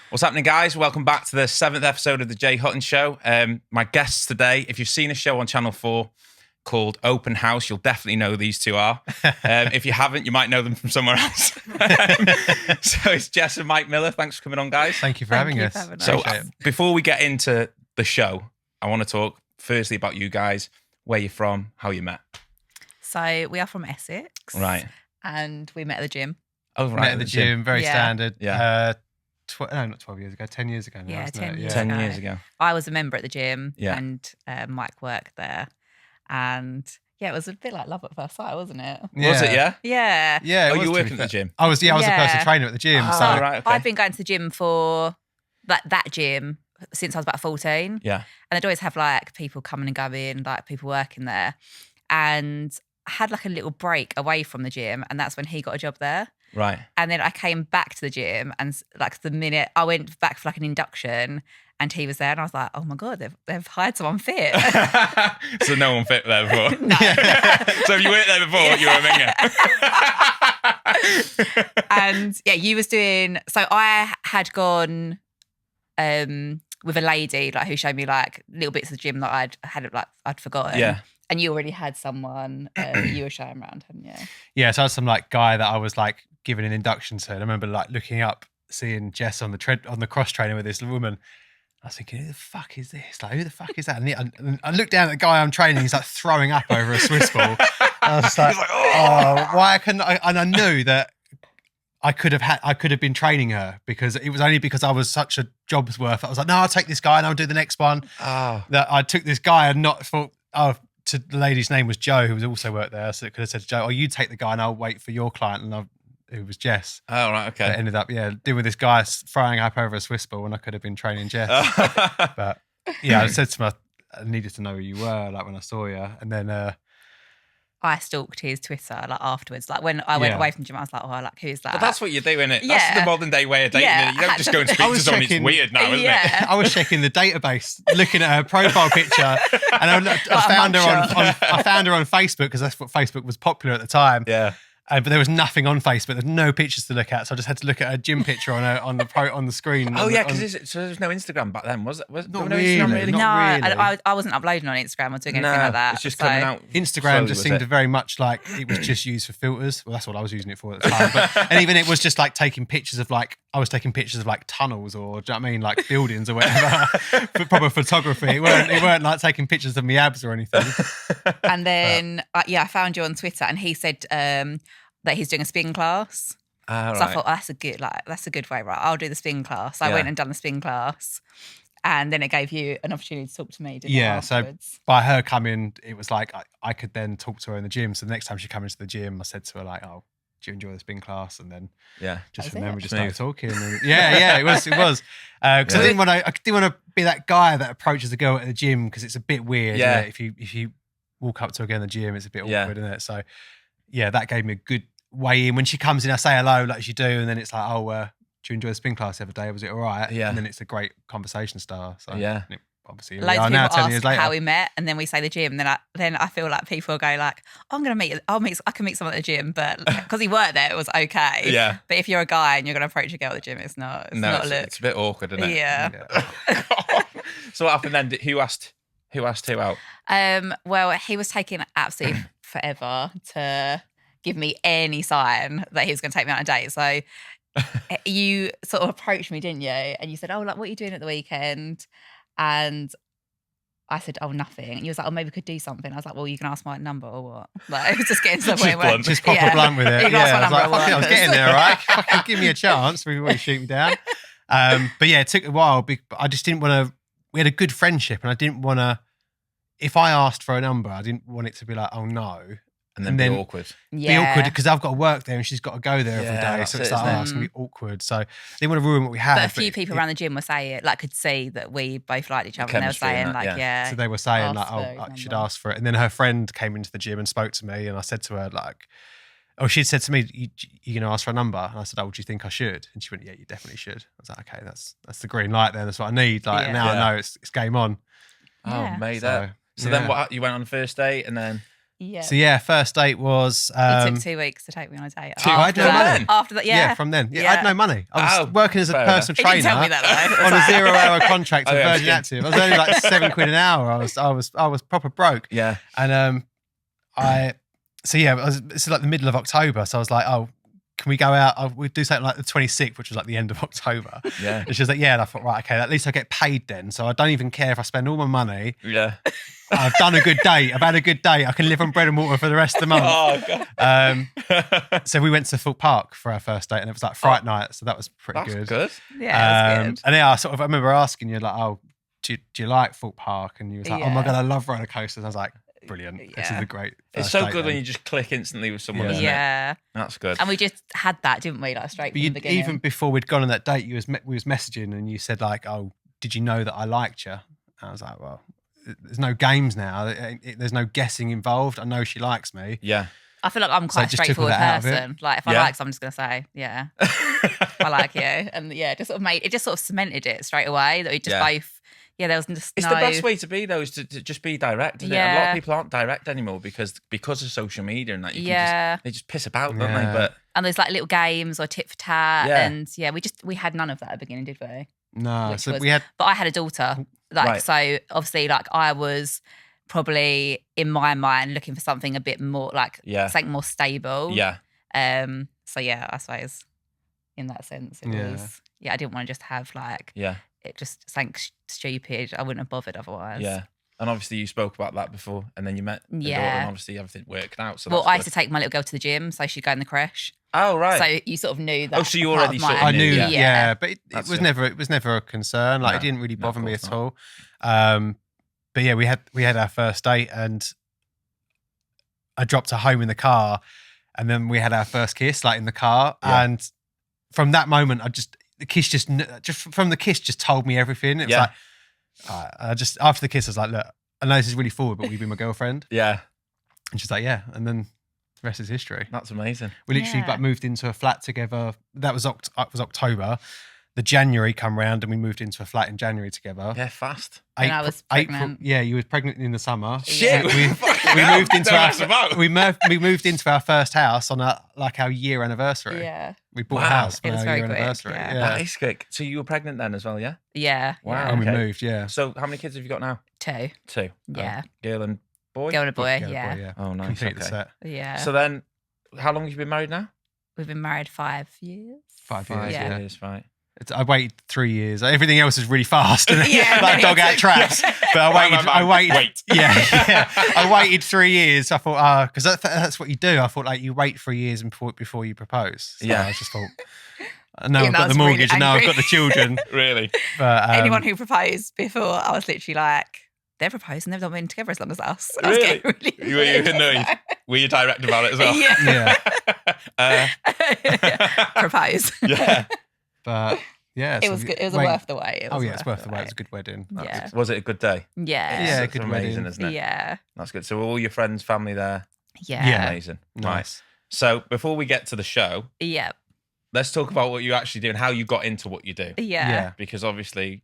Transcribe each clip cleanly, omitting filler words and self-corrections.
What's happening, guys? Welcome back to the 7th episode of the Jay Hutton Show. My guests today, if you've seen a show on Channel 4 called Open House, you'll definitely know who these two are. If you haven't, you might know them from somewhere else. So it's Jess and Mike Miller. Thanks for coming on, guys. Thank you for having us. So before we get into the show, I want to talk firstly about you guys, where you're from, how you met. So we are from Essex. Right. And we met at the gym. Oh, right. Met at the gym, very standard. Yeah. No, not 12 years ago, 10 years ago now, Yeah, wasn't 10 it? years 10 ago. years ago. I was a member at the gym Yeah. and Mike worked there. And yeah, it was a bit like love at first sight, wasn't it? Was it, yeah? Yeah. Yeah. Oh, you were working at the gym? I was a personal Yeah. trainer at the gym. Oh, So right, okay. I'd been going to the gym for that gym since I was about 14. Yeah. And they'd always have like people coming and going, like people working there. And I had like a little break away from the gym, and that's when he got a job there. Right. And then I came back to the gym, and like the minute I went back for like an induction and he was there, and I was like, oh my God, they've hired someone fit. So no one fit there before? No. So if you weren't there before, you were a minger. And yeah, you was doing, so I had gone with a lady like who showed me like little bits of the gym that I'd forgotten. Yeah. And you already had someone you were showing around, hadn't you? yeah, so I was some like guy that I was like giving an induction to. And I remember like looking up, seeing Jess on the cross trainer with this woman. I was thinking, who the fuck is this? Like, who the fuck is that? And I looked down at the guy I'm training. He's like throwing up over a Swiss ball. I was like, oh, why couldn't I? And I knew that I could have been training her, because it was only because I was such a job's worth. I was like, no, I'll take this guy and I'll do the next one. Oh. That I took this guy and not thought, the lady's name was Jo, who was also worked there. So it could have said to Jo, you take the guy and I'll wait for your client. And who was Jess. Oh, right, okay. But ended up, dealing with this guy throwing up over a Swiss ball when I could have been training Jess. But yeah, I said to him, I needed to know who you were, like when I saw you. And then I stalked his Twitter like afterwards. Like when I went away from the gym, I was like, oh, like who's that? But that's what you do, isn't it? Yeah. That's the modern day way of dating. Yeah. You don't just go and speak to someone. It's weird now, isn't it? I was checking the database, looking at her profile picture, and I found her on Facebook, because that's what Facebook was popular at the time. Yeah. But there was nothing on Facebook. There's no pictures to look at, so I just had to look at her gym picture on the screen. Oh, yeah, because there was no Instagram back then, was it? Not there was no really. Instagram, really? Not no, really. I wasn't uploading on Instagram or doing anything like that. It's just coming out. Instagram slowly, just was seemed it? to very much like it was just used for filters. Well, that's what I was using it for at the time. And even it was just like taking pictures of like tunnels, or do you know what I mean, like buildings or whatever. For proper photography. It weren't like taking pictures of me abs or anything. And then I found you on Twitter, and he said that he's doing a spin class. So Right. I thought, that's a good way, right? I'll do the spin class. So I went and done the spin class, and then it gave you an opportunity to talk to me, didn't it? So afterwards? by her coming, it was like I could then talk to her in the gym. So the next time she came into the gym, I said to her like, oh, do you enjoy the spin class? And then just from then we just started talking. And it was. Because I didn't want to be that guy that approaches a girl at the gym, because it's a bit weird. Yeah. If you walk up to a girl in the gym, it's a bit awkward, isn't it? So yeah, that gave me a good way in. When she comes in, I say hello like you do, and then it's like, oh, do you enjoy the spin class the other day? Was it all right? Yeah. And then it's a great conversation starter. So obviously, Loads we of are now people 10 ask years later. how we met, and then we say the gym. Then I feel like people go like, I can meet someone at the gym, but because he worked there, it was okay. Yeah. But if you're a guy and you're going to approach a girl at the gym, it's not a look. It's a bit awkward, isn't it? Yeah. So what happened then? Who asked who out? Well, he was taking absolutely forever to give me any sign that he was going to take me on a date. So you sort of approached me, didn't you? And you said, oh, like, what are you doing at the weekend? And I said, oh, nothing. And you was like, oh, maybe we could do something. I was like, well, you can ask my number or what? Like, it was just getting to the point where... Just proper blunt with it. You can ask my number or I was what? getting there, all right? Fucking give me a chance before you shoot me down. But yeah, it took a while. But I just didn't want to... We had a good friendship, and I didn't want to... If I asked for a number, I didn't want it to be like, oh, no. And then be awkward. Be awkward, because I've got to work there and she's got to go there every day. So it's like, it's going to be awkward. So I didn't want to ruin what we had. But a few people around the gym were saying, like, could see that we both liked each other, and they were saying, like, So they were saying, like, ask I should ask for it. And then her friend came into the gym and spoke to me, and I said to her, like, she'd said to me, you're going to ask for a number? And I said, oh, do you think I should? And she went, yeah, you definitely should. I was like, okay, that's the green light then. That's what I need. Like, now I know it's game on. Oh, made that. So then what? You went on the first date, and then Yeah. So yeah, first date was. It took 2 weeks to take me on a date. I had no money. After that, yeah. From then. Yeah, I had no money. I was working as a fair personal He trainer didn't tell me that though. on a 0-hour contract with Oh, yeah, Virgin Active. I was only like £7 an hour. I was proper broke. Yeah. And it's like the middle of October. So I was like, oh, can we go out? We'd do something like the 26th, which was like the end of October. Yeah. And she was like, yeah. And I thought, right, okay, at least I get paid then. So I don't even care if I spend all my money. Yeah. I've done a good date. I've had a good date. I can live on bread and water for the rest of the month. Oh, God. So we went to Thorpe Park for our first date, and it was like Fright night. So that was pretty That's good. good. Yeah, it was good. And yeah, I remember asking you, like, oh, do you like Thorpe Park? And you was like, oh my Yeah. God, I love roller coasters. I was like, brilliant. This is Yeah. a great It's first so date good when then. you just click instantly with someone, Yeah. isn't it? Yeah. That's good. And we just had that, didn't we? Like straight But from the beginning. even before we'd gone on that date, we was messaging, and you said like, oh, did you know that I liked you? And I was like, well, there's no games now. There's no guessing involved. I know she likes me. Yeah. I feel like I'm quite a just took all straightforward that out of it. person. Like if I Yeah. like someone, I'm just gonna say, yeah, I like you, and yeah, just sort of cemented it straight away that we just Yeah. both. Yeah, there was just It's no. the best way to be, though, is to just be direct. Isn't it? A lot Yeah. of people aren't direct anymore because of social media and that. Yeah. They just piss about, don't they? Yeah. But And there's like little games or tit for tat, Yeah. and yeah, we had none of that at the beginning, did we? No, Which so was- we had. But I had a daughter, like Right. so. Obviously, like I was probably in my mind looking for something a bit more like Yeah. something more stable. yeah, So yeah, I suppose in that sense, it Yeah. was. Yeah, I didn't want to just have like yeah, it just sank stupid. I wouldn't have bothered otherwise. yeah. And obviously you spoke about that before, and then you met the daughter, Yeah. and obviously everything worked out. So Well, that's I used good. to take my little girl to the gym, so she'd go in the creche. Oh right. So you sort of knew that. Oh, so you part already of sort of my- I knew, Yeah. yeah, but it That's was it. never a concern. Like No, it didn't really no, of bother me course at not. all. But yeah, we had our first date, and I dropped her home in the car, and then we had our first kiss, like in the car, Yeah. and from that moment, the kiss just from the kiss just told me everything. It was Yeah. like, I just after the kiss, I was like, look, I know this is really forward, but will you be my girlfriend? Yeah, And she's like, yeah, and then the rest is history. that's amazing. We literally Yeah. like moved into a flat together. That was October. The January come round, and we moved into a flat in January together. Yeah, fast. When I was pregnant. Yeah, you were pregnant in the summer. Shit, we fucking moved hell, into don't our mess about. we moved into our first house on our year anniversary. Yeah, We bought a Wow. house It on was our very year quick, anniversary. yeah. Yeah, That is quick. So you were pregnant then as well, yeah? yeah. Wow. yeah. and we Okay. moved. Yeah, So how many kids have you got now? 2. 2. Yeah. Girl and boy? Girl and a boy. Girl, Yeah. boy, yeah. Oh, nice. Complete the Okay. set. Yeah. So then, how long have you been married now? We've been married 5 years. 5 years. Yeah. Yeah. years, right. I waited 3 years. Everything else is really fast, and Yeah, like dog out traps. But I waited. Wait. Yeah. I waited 3 years. I thought, because that's what you do. I thought like you wait 3 years before you propose. So Yeah. I just thought, now Yeah, I've that got the was really mortgage, and now I've angry. got the children. Really? But Anyone who proposed before, I was literally like, they're proposing, they've not been together as long as us. I was Really? getting really Were you annoyed. annoyed? Were you direct about it as well? Yeah. Propose. Yeah. but yeah, It so was good. It was wait- worth the wait. It Oh was yeah, it's worth the wait. It was a good wedding. Yeah. Was it a good day? Yeah. Yeah, It's good amazing, wedding. isn't it? Yeah. That's good. So all your friends, family there. Yeah. Yeah. Amazing. Right. Nice. So before we get to the show, Yeah. let's talk about what you actually do and how you got into what you do. Yeah. Yeah. Because obviously,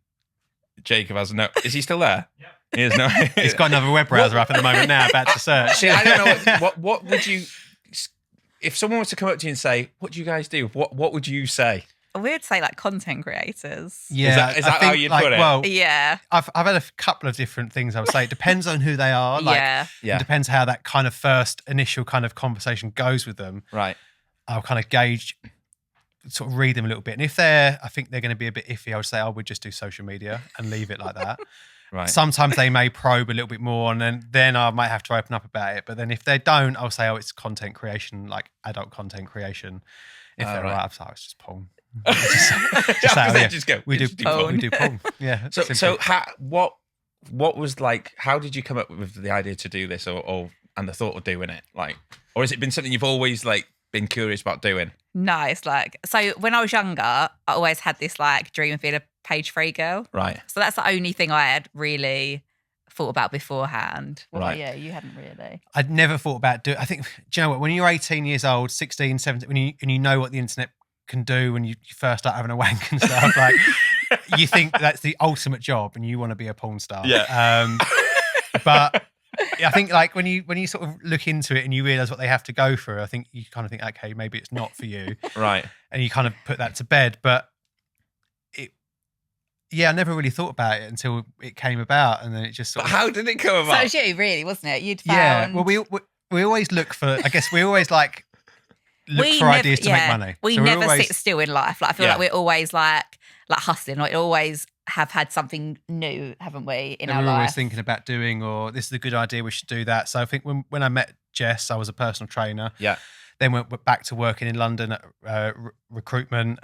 Jacob has no. Is he still there? Yeah. He is no. He's got another web browser up at the moment now, about to search. See, I don't know what would you. If someone was to come up to you and say, "What do you guys do?" What would you say? We'd say like content creators. Yeah, Is I that think, how you'd like, put it? Well, Yeah. I've had a couple of different things. I would say it depends on who they are. Like, Yeah. Yeah. It depends how that kind of first initial kind of conversation goes with them. Right. I'll kind of gauge, sort of read them a little bit. And if I think they're going to be a bit iffy, I would say, I would just do social media and leave it like that. Right. Sometimes they may probe a little bit more, and then I might have to open up about it. But then if they don't, I'll say, it's content creation, like adult content creation. If Oh, they're right. right, I'll say, it's just porn. Yeah, say, because oh, they yeah. just go. We do just porn. We do porn. Yeah. So simple. what was like? How did you come up with the idea to do this, or and the thought of doing it? Like, or has it been something you've always like been curious about doing? No, it's like, so when I was younger, I always had this like dream of being a page 3 girl. Right. So that's the only thing I had really thought about beforehand. What about Right. you? You hadn't really. I'd never thought about doing. I think, do you know what? When you're 18 years old, 16, 17, when you know what the internet can do, when you first start having a wank and stuff, like you think that's the ultimate job, and you want to be a porn star. Yeah. But I think like when you sort of look into it and you realise what they have to go through, I think you kind of think, okay, maybe it's not for you, Right. and you kind of put that to bed. But I never really thought about it until it came about, and then it just sort But of. how did it come So about? it was you, really, wasn't it? You'd Yeah, found. well, we always look for. I guess we always like look for ideas to make money. We So we're never always, sit still in life. Like I feel like we're always like hustling. Like we always have had something new, haven't we, in that our we're always life? thinking about doing, or this is a good idea, we should do that. So I think when I met Jess, I was a personal trainer. Yeah. Then went back to working in London at recruitment.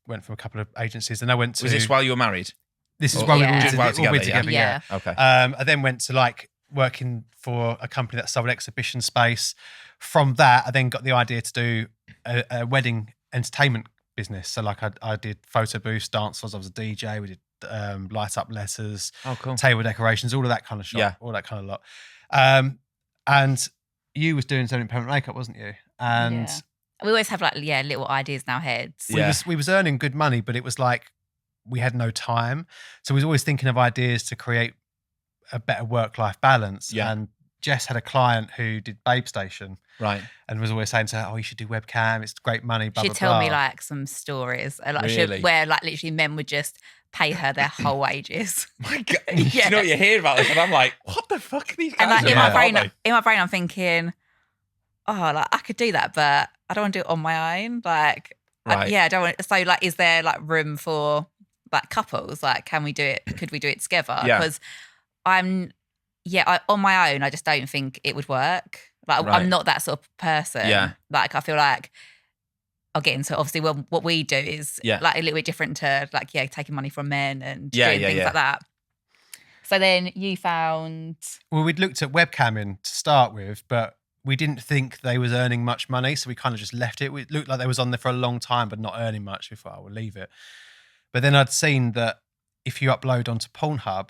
Went from a couple of agencies, and I went to. Was this while you were married? This is Or- why we Yeah. Just all while did it together, together. yeah. Okay. I then went to like working for a company that sold exhibition space. From that, I then got the idea to do a wedding entertainment business. So like I did photo booths, dancers. I was a DJ. We did light up letters, Oh, cool. table decorations, all of that kind of shop, Yeah. all that kind of lot. And you was doing something permanent makeup, wasn't you? And Yeah. We always have little ideas in our heads. Yeah. we was earning good money, but it was like we had no time. So we was always thinking of ideas to create a better work-life balance. Yeah. And Jess had a client who did Babe Station Right. and was always saying to her, "Oh, you should do webcam. It's great money." Blah, She'd blah, tell me blah. like some stories, Really? where like literally men would just pay her their whole wages. My God. Yeah. You know what you hear about this, and I'm like, what the fuck are these guys And like doing? in my brain, I'm thinking, oh, like I could do that, but I don't want to do it on my own. Like, Right. I don't want. So like, is there like room for like couples? Like, can we do it? Could we do it together? Yeah. Because on my own, I just don't think it would work. Like, Right. I'm not that sort of person. Yeah. Like, I feel like I'll get into obviously what we do is like a little bit different to like taking money from men and doing things like that. So then you found Well, we'd looked at webcamming to start with, but we didn't think they was earning much money, so we kind of just left it. It looked like they was on there for a long time, but not earning much. We thought, I will leave it. But then I'd seen that if you upload onto PornHub,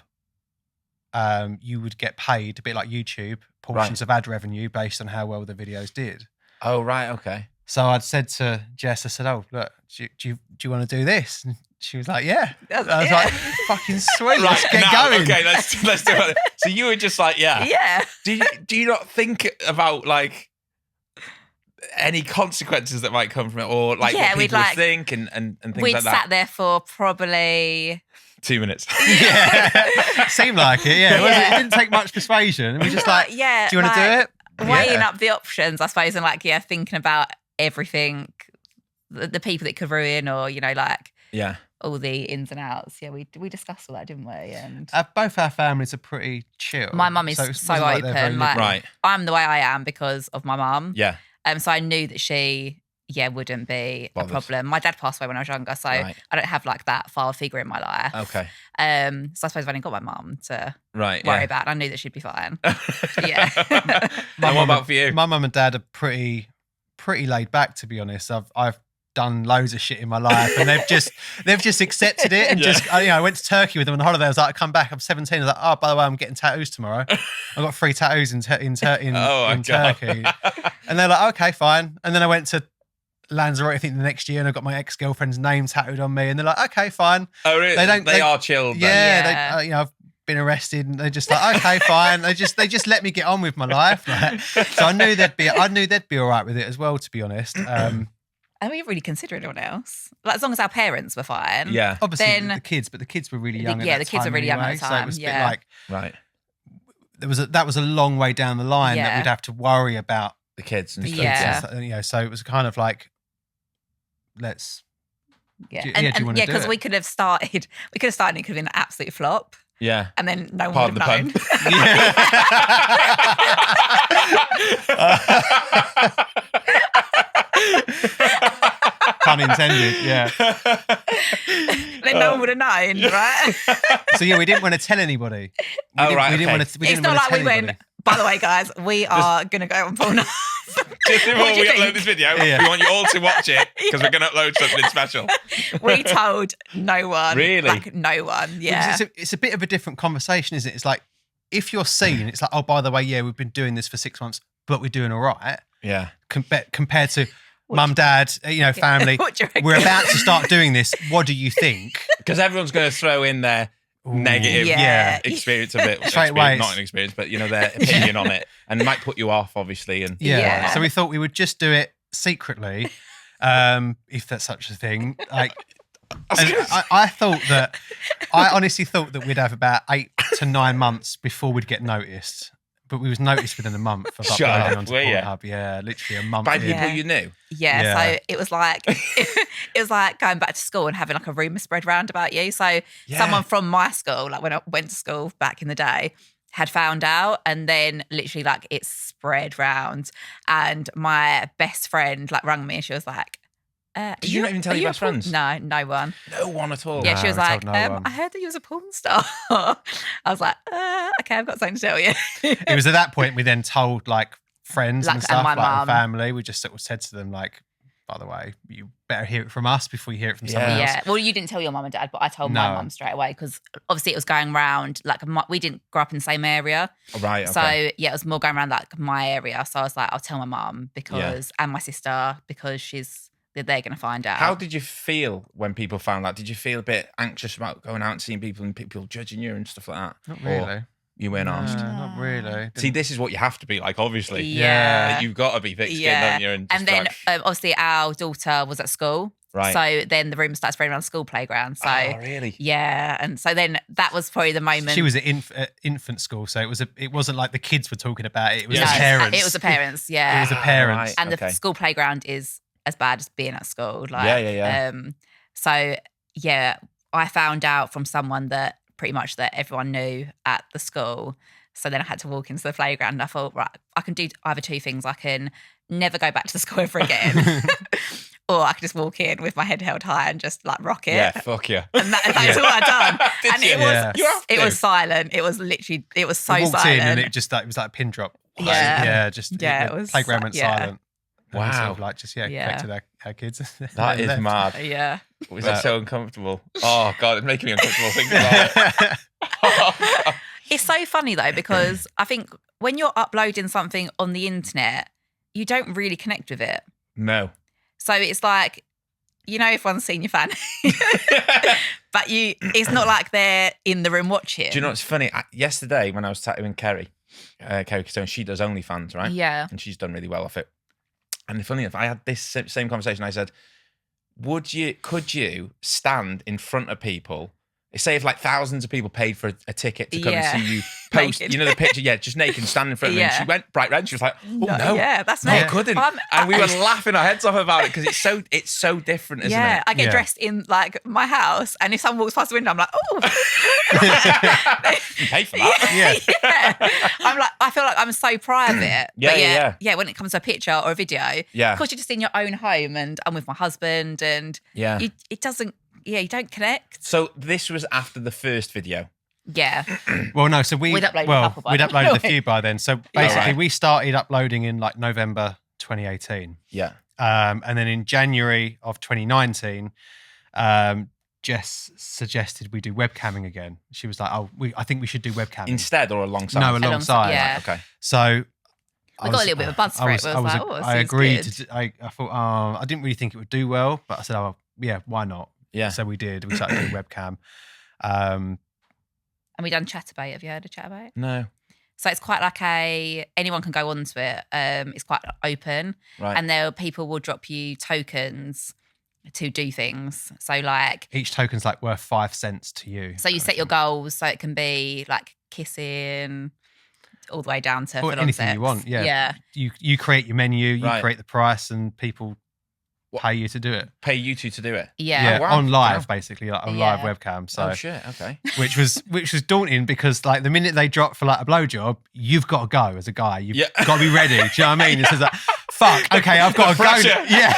you would get paid a bit like YouTube, portions of ad revenue based on how well the videos did. Oh, right. Okay. So I'd said to Jess, I said, "Oh, look, do you want to do this?" And she was like, "Yeah." I was like, "Fucking sweet, let's get going." Okay, let's do it. So you were just like, yeah. yeah. Do you not think about like any consequences that might come from it, or like Yeah, what we'd people would like- think and things We'd like that? sat there for probably 2 minutes. Yeah, seemed like it. Yeah, Yeah. It didn't take much persuasion. And we just like, yeah. "Do you want to do it?" Weighing Yeah. up the options, I suppose, and like thinking about everything, the people that could ruin, or like Yeah. all the ins and outs. Yeah, we discussed all that, didn't we? And Both our families are pretty chill. my mum is it so wasn't like they're very open. Like liberal. Right. I'm the way I am because of my mum. Yeah. So I knew that she wouldn't be Bothered. a problem. My dad passed away when I was younger, so Right. I don't have like that father figure in my life. Okay. So I suppose I've only got my mum to Right. worry Yeah. about. I knew that she'd be fine. Yeah. And what about for you? My mum and dad are pretty laid back, to be honest. I've done loads of shit in my life, and they've just accepted it and just I went to Turkey with them on holiday. I was like, I come back, I'm 17. I was like, oh, by the way, I'm getting tattoos tomorrow. I've got 3 tattoos in Oh, my God. Turkey, and they're like, okay, fine. And then I went to Lanzarote, I think the next year, and I got my ex-girlfriend's name tattooed on me, and they're like, okay, fine. Oh, really? They are chilled. Yeah, Yeah. they, I've been arrested, and they're just like, okay, fine. They just let me get on with my life. Like, so I knew they'd be all right with it as well, to be honest. And we didn't really consider anyone else. Like, as long as our parents were fine. Yeah. Obviously, Then- the kids, but the kids were really young. Yeah, at the that kids time were really young at anyway, the So it time, was a bit yeah. like Right. that was a long way down the line that Yeah. we'd have to worry about. The kids and stuff. Yeah. So it was kind of like, let's. Yeah, Do- and, yeah, do you wanna do because it? we could have started. We could have started. And it could have been an absolute flop, Yeah. and then no one Pardon would the have known. Pun intended. Yeah. Then no one would have known, right? So yeah, we didn't want to tell anybody. Oh, We right, didn't okay. want to. We It's didn't not want to like tell we went. anybody. By the way, guys, we are going to go on Pornhub. Just before What do we you upload think? this video, Yeah. we want you all to watch it because we're going to upload something special. We told no one. Really? Like, no one. Yeah. Because it's a bit of a different conversation, isn't it? It's like if you're seen, it's like, oh, by the way, yeah, we've been doing this for 6 months, but we're doing all right. Yeah. Compared to mum, dad, family. What do you reckon? We're about to start doing this. What do you think? Because everyone's going to throw in there, negative Yeah. experience of it. Straight away, Not an experience, but their opinion on it, and it might put you off, obviously. And Yeah. So we thought we would just do it secretly, if that's such a thing. Like, I honestly thought that we'd have about 8 to 9 months before we'd get noticed. But we was noticed within a month of Shut uploading up, onto were you? PornHub. Yeah, literally a month. by in. people you knew. Yeah, Yeah. so it was like going back to school and having like a rumour spread round about you. So someone from my school, like when I went to school back in the day, had found out, and then literally like it spread round. And my best friend like rang me and she was like, Did you not even tell your best friends? No, no one. No one at all. Yeah, she No, was we like, told no one. I heard that you was a porn star. I was like, okay, I've got something to tell you. It was at that point we then told like friends Like, and and stuff, my like and mum. family. We just sort of said to them like, by the way, you better hear it from us before you hear it from someone else. Yeah, well, you didn't tell your mum and dad, but I told my No. mum straight away because obviously it was going around. Like we didn't grow up in the same area, Right. Okay. so yeah, it was more going around like my area. So I was like, I'll tell my mum because and my sister because they're going to find out. How did you feel when people found out? Did you feel a bit anxious about going out and seeing people and people judging you and stuff like that? Not Or really. you weren't asked? No, not really. See, this is what you have to be like, obviously. Yeah. Like, you've got to be thick skinned, Yeah. don't you? And, just And then like, obviously our daughter was at school, right. so then the rumour started spreading around the school playground. So oh, really? yeah, and so then that was probably the moment. She was at infant school, so it wasn't like the kids were talking about it. It was Yeah. the parents. It was the parents, yeah. It was the parents. Right. And Okay. the school playground is as bad as being at school. Like, Yeah. So yeah, I found out from someone that pretty much that everyone knew at the school. So then I had to walk into the playground and I thought, right, I can do either two things. I can never go back to the school ever again, or I could just walk in with my head held high and just like rock it. Yeah, fuck you. And that's all I done. Did And you? it was Yeah. You have it to. was silent. It was literally so We walked silent. in and it just like, it was like a pin drop. Yeah. It it was playground went yeah. silent. And we sort Wow. of like just Yeah. collected our kids. That is Left. mad. Yeah. Was that so uncomfortable? Oh, God, it's making me uncomfortable thinking about it. It's so funny though, because I think when you're uploading something on the internet, you don't really connect with it. No. So it's like, everyone's seen your fan, but it's not like they're in the room watching. Do you know what's funny? Yesterday, when I was chatting with Kerry Castone, she does OnlyFans, right? Yeah. And she's done really well off it. And funny enough, I had this same conversation. I said, could you stand in front of people? Say if like thousands of people paid for a ticket to come Yeah. and see you post, Naked. the picture, just naked, standing in front of me. And Yeah. she went bright red. She was like, oh no, Yeah, that's no, me. I couldn't. I'm- And we were laughing our heads off about it because it's so different, isn't Yeah, it? I get Yeah. dressed in like my house, and if someone walks past the window, I'm like, oh, You pay for that. yeah. I'm like, I feel like I'm so private. Yeah, But yeah. when it comes to a picture or a video, Yeah. of course you're just in your own home, and I'm with my husband, and Yeah. it doesn't. Yeah, you don't connect. So this was after the first video. Yeah, Well, no, so we'd uploaded a couple by we'd then. uploaded a few by then. So basically, right. we started uploading in like November 2018, Yeah. and then in January of 2019, Jess suggested we do webcamming again. She was like, "Oh, I think we should do webcamming." Instead or alongside? No, alongside. yeah. Okay. So We got a little bit of a buzz for it. We was like, oh, it I seems agreed. good. I thought, I didn't really think it would do well, but I said, oh, yeah, why not? Yeah. So we did. We started doing webcam. Um, And we done Chatterbait. Have you heard of Chatterbait? No. So it's quite like anyone can go onto it. It's quite open, Right. and people will drop you tokens to do things. So like, each token's like worth 5 cents to you. so you set your goals. So it can be like kissing, all the way down to Or full-on anything sex. you want. Yeah. Yeah. You create your menu, you Right. create the price, and people What? pay you to do it. Pay you two to do it. Yeah. Yeah, wow. on live, Wow. basically, like on live Yeah. webcam. So, Oh shit. Okay. which was daunting because like the minute they drop for like a blowjob, you've got to go as a guy. You've Yeah. got to be ready. Do you know what I mean? It's just like, fuck. Okay, I've got to go. pressure. Yeah,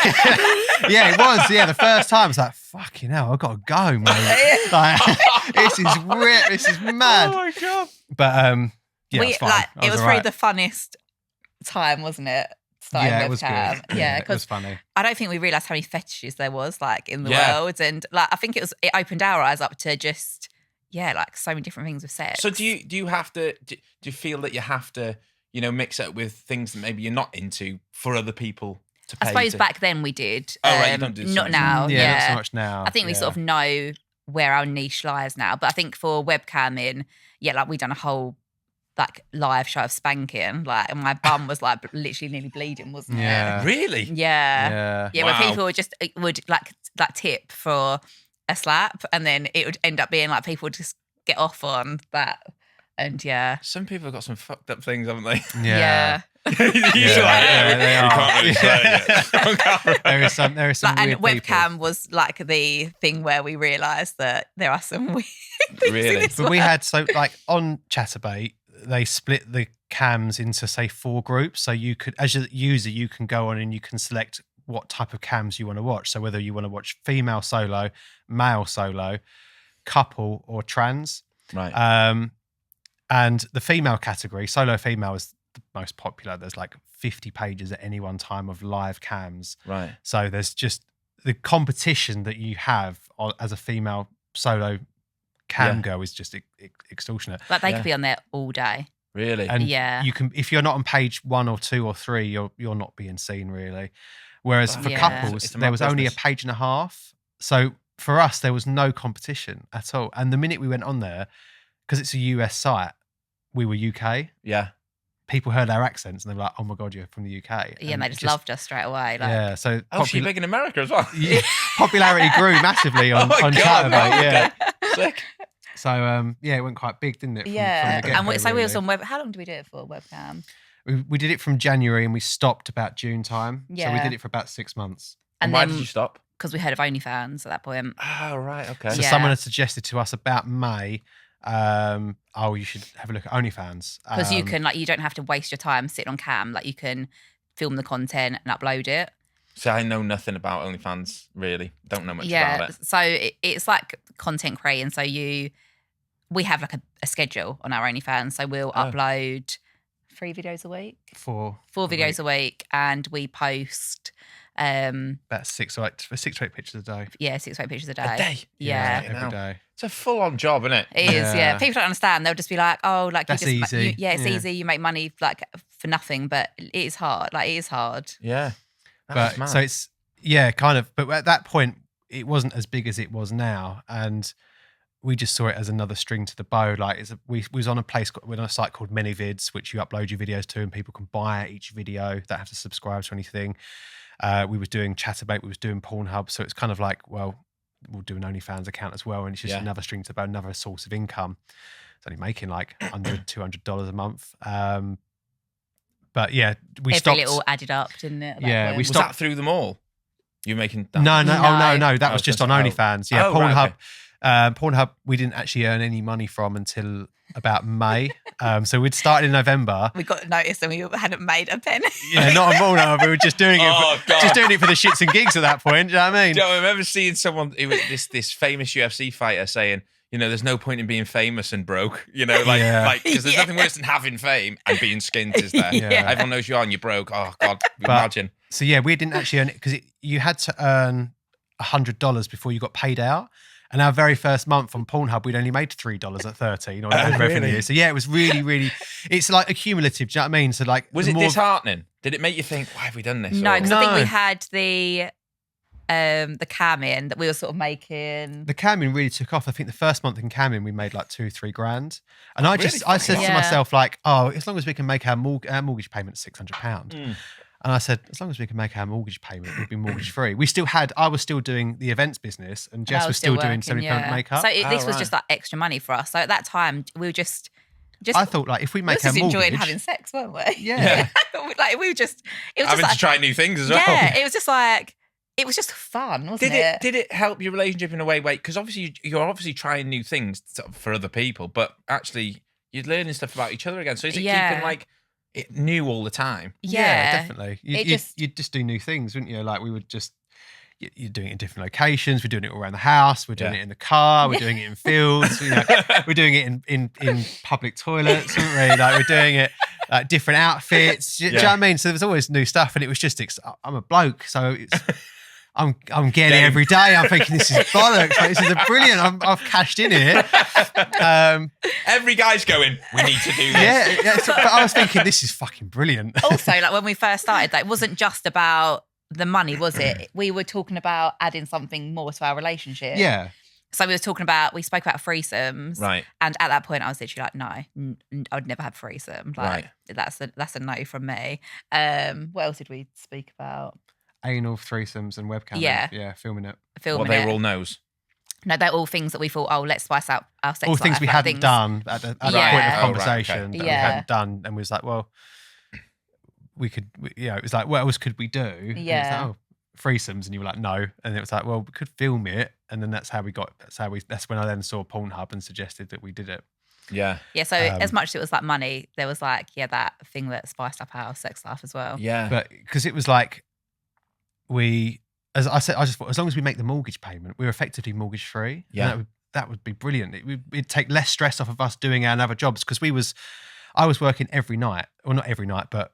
yeah, it was. Yeah, the first time it's like, fucking hell, I've got to go, mate. Like, this is weird. This is mad. Oh my god. But yeah, it's fine. I it was all probably right. the funnest time, wasn't it? Starting Yeah, it was good. webcam. Yeah, it was because funny. I don't think we realised how many fetishes there was like in the Yeah. world, and like I think it opened our eyes up to just like so many different things with sex. So do you have to? Do you feel that you have to? Mix it up with things that maybe you're not into for other people to pay. I suppose to... back then we did. Oh, right, you don't do so not much now. Yeah, Yeah, not so much now. I think we yeah. sort of know where our niche lies now. But I think for webcamming, yeah, like we done a whole like live show of spanking, like, and my bum was like literally nearly bleeding, wasn't it? Really? Yeah. Where Wow. people would like tip for a slap, and then it would end up being like people would just get off on that. And yeah. Some people have got some fucked up things, haven't they? Yeah. You can't really say it. There is some Like, weird and webcam people. was like the thing where we realised that there are some weird things Really? in this But we world. had, so like on Chatterbait, they split the cams into say 4 groups. So you could, as a user, you can go on and you can select what type of cams you want to watch. So whether you want to watch female solo, male solo, couple, or trans. Right. And the female category, solo female, is the most popular. There's like 50 pages at any one time of live cams. Right. So there's just the competition that you have as a female solo cam girl is just extortionate. Like they Yeah. could be on there all day. Really? And Yeah. you can, if you're not on page 1 or 2 or 3, you're not being seen really. Whereas for Yeah. couples, It's a there mad was only a business. page and a half. So for us, there was no competition at all. And the minute we went on there, because it's a US site, we were UK. Yeah. People heard our accents and they were like, "Oh my god, you're from the UK." Yeah, and they just loved us straight away. Like, Yeah, so Oh, she's big in America as well. yeah, popularity grew massively on, Oh my on God, Chatterbait. Yeah, Sick. so yeah, it went quite big, didn't it? From yeah. the get-go, And so we really. was on web. How long did we do it for webcam? We did it from January and we stopped about June time. So we Yeah. did it for about 6 months. And And why then did you stop? because we heard of OnlyFans at that point. Oh, right. Okay. So Yeah. someone had suggested to us about May, oh, you should have a look at OnlyFans. Because you can, like, you don't have to waste your time sitting on cam. Like, you can film the content and upload it. So I know nothing about OnlyFans, really. Don't know much about it. So it's like content creating. So we have like a schedule on our OnlyFans. So we'll upload 3 videos a week, 4 videos a week, and we post about 6 to 8 pictures a day. 6 to 8 pictures a day. A day? Yeah. Fucking hell. Every day. It's a full-on job, isn't it? It is, yeah. Yeah. People don't understand. They'll just be like, "Oh, like That's you just, easy. it's Yeah. easy. You make money like for nothing." But it is hard. Like, it is hard. Yeah. That But was mad. so it's kind of. But at that point, it wasn't as big as it was now, and we just saw it as another string to the bow. Like we was on we're on a site called ManyVids, which you upload your videos to, and people can buy each video. Don't have to subscribe to anything. We was doing Chatterbait, we was doing Pornhub, so it's kind of like, well, we'll do an OnlyFans account as well, and it's just another string to the bow, another source of income. It's only making like $100, $200 a month. But yeah, we Every stopped. little added up, didn't it? at that Yeah, point? we was stopped. that through them all? You making that? No. No. That I was was just gonna on say, OnlyFans. Yeah, Oh, right, Pornhub. okay. Pornhub, we didn't actually earn any money from until about May. So we'd started in November. We got noticed and we hadn't made a penny. Yeah, not on Pornhub. We were just doing it. Oh, God. Just doing it for the shits and gigs at that point. Do you know what I mean? Do you know, I remember seeing someone, it was this famous UFC fighter saying, you know, there's no point in being famous and broke. You know, like because there's nothing worse than having fame and being skint, is there? Yeah. Everyone knows you are and you're broke. Oh God, But- imagine. So yeah, we didn't actually earn it because you had to earn $100 before you got paid out. And our very first month on Pornhub, we'd only made $3 at 13 on revenue. Really? So yeah, it was really, really. It's like accumulative. Do you know what I mean? So like, Was the it more- disheartening? Did it make you think, why have we done this? No, Or- because I think No. we had the cam in that we were sort of making. The camming really took off. I think the first month in camming, we made like $2-3 grand. And I really? I said Fucking to hell. myself, like, oh, as long as we can make our mortgage payment £600. Mm. And I said, as long as we can make our mortgage payment, we'll be mortgage free. I was still doing the events business, and And Jess I was still doing working, semi-permanent yeah. makeup. So Oh, this was right. just like extra money for us. So at that time, we were just I thought, like, if we we make was our just mortgage, enjoying having sex, weren't we? Yeah. Like we were just, it was Having just to like, try new things as well. yeah, it was just like, it was just fun, wasn't Did it help your relationship in a way? Because obviously you're obviously trying new things for other people, but actually you're learning stuff about each other again. So is it Yeah. keeping like it new all the time? Yeah, definitely. It just- You'd just do new things, wouldn't you? Like we would just, you're doing it in different locations. We're doing it all around the house. We're doing Yeah. it in the car. We're doing it in fields. You know, we're doing it in public toilets, aren't we? Like we're doing it like different outfits. Do you know what I mean? So there's always new stuff, and it was just I'm a bloke, so it's. I'm getting it every day. I'm thinking this is bollocks. Like, this is brilliant. I've cashed in here. Every guy's going, we need to do this. Yeah. But I was thinking this is fucking brilliant. also, like when we first started, that it wasn't just about the money, was it? We were talking about adding something more to our relationship. Yeah. So we spoke about threesomes. Right. And at that point, I was literally like, no, I would never have threesome. Like, Right. that's a no from me. What else did we speak about? Anal threesomes and webcamming. Yeah. Filming it. Filming They it. were all no's. No, they're all things that we thought, let's spice up our sex All life. things we like hadn't done at the point of Yeah. conversation that we Yeah. hadn't done, and we was like, well, it was like, what else could we do? And it was Yeah. like, threesomes, and you were like, no, and it was like, well, we could film it, and then that's when I then saw Pornhub and suggested that we did it. Yeah. Yeah, so as much as it was like money, there was like, that thing that spiced up our sex life as well. Yeah. But because it was like, as I said, I just thought, as long as we make the mortgage payment, we're effectively mortgage free. Yeah. And that would be brilliant. It'd take less stress off of us doing our other jobs, because I was working every night, or not every night, but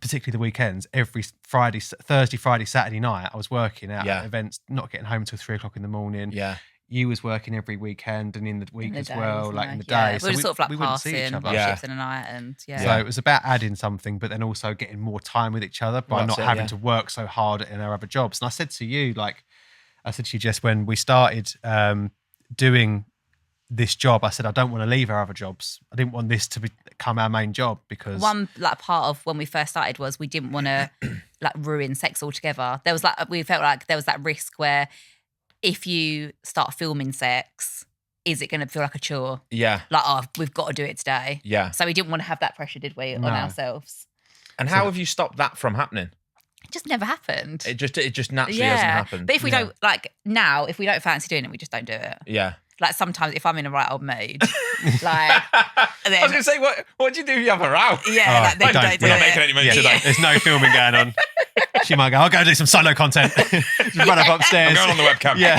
particularly the weekends, every Thursday, Friday, Saturday night, I was working out at events, not getting home until 3 o'clock in the morning. Yeah. You was working every weekend and in the week as well, like in the Yeah. day. We were sort of like we wouldn't see each passing other. shifts in a night, and So it was about adding something, but then also getting more time with each other by not having to work so hard in our other jobs. And I said to you, Jess, when we started doing this job, I said, I don't want to leave our other jobs. I didn't want this to become our main job, because one part of when we first started was we didn't want to ruin sex altogether. There was we felt like there was that risk where if you start filming sex, is it going to feel like a chore? Yeah. Like, we've got to do it today. Yeah. So we didn't want to have that pressure, did we, on ourselves? And how have you stopped that from happening? It just never happened. It just naturally hasn't happened. But if we don't, now, if we don't fancy doing it, we just don't do it. Yeah. Like, sometimes if I'm in a right old mood, I was going to say, what do you do if you have a row? Yeah, then don't do We're not it. making any money today. There's no filming going on. She might go, I'll go do some solo content. Just run up upstairs. I'm going on the webcam. Yeah.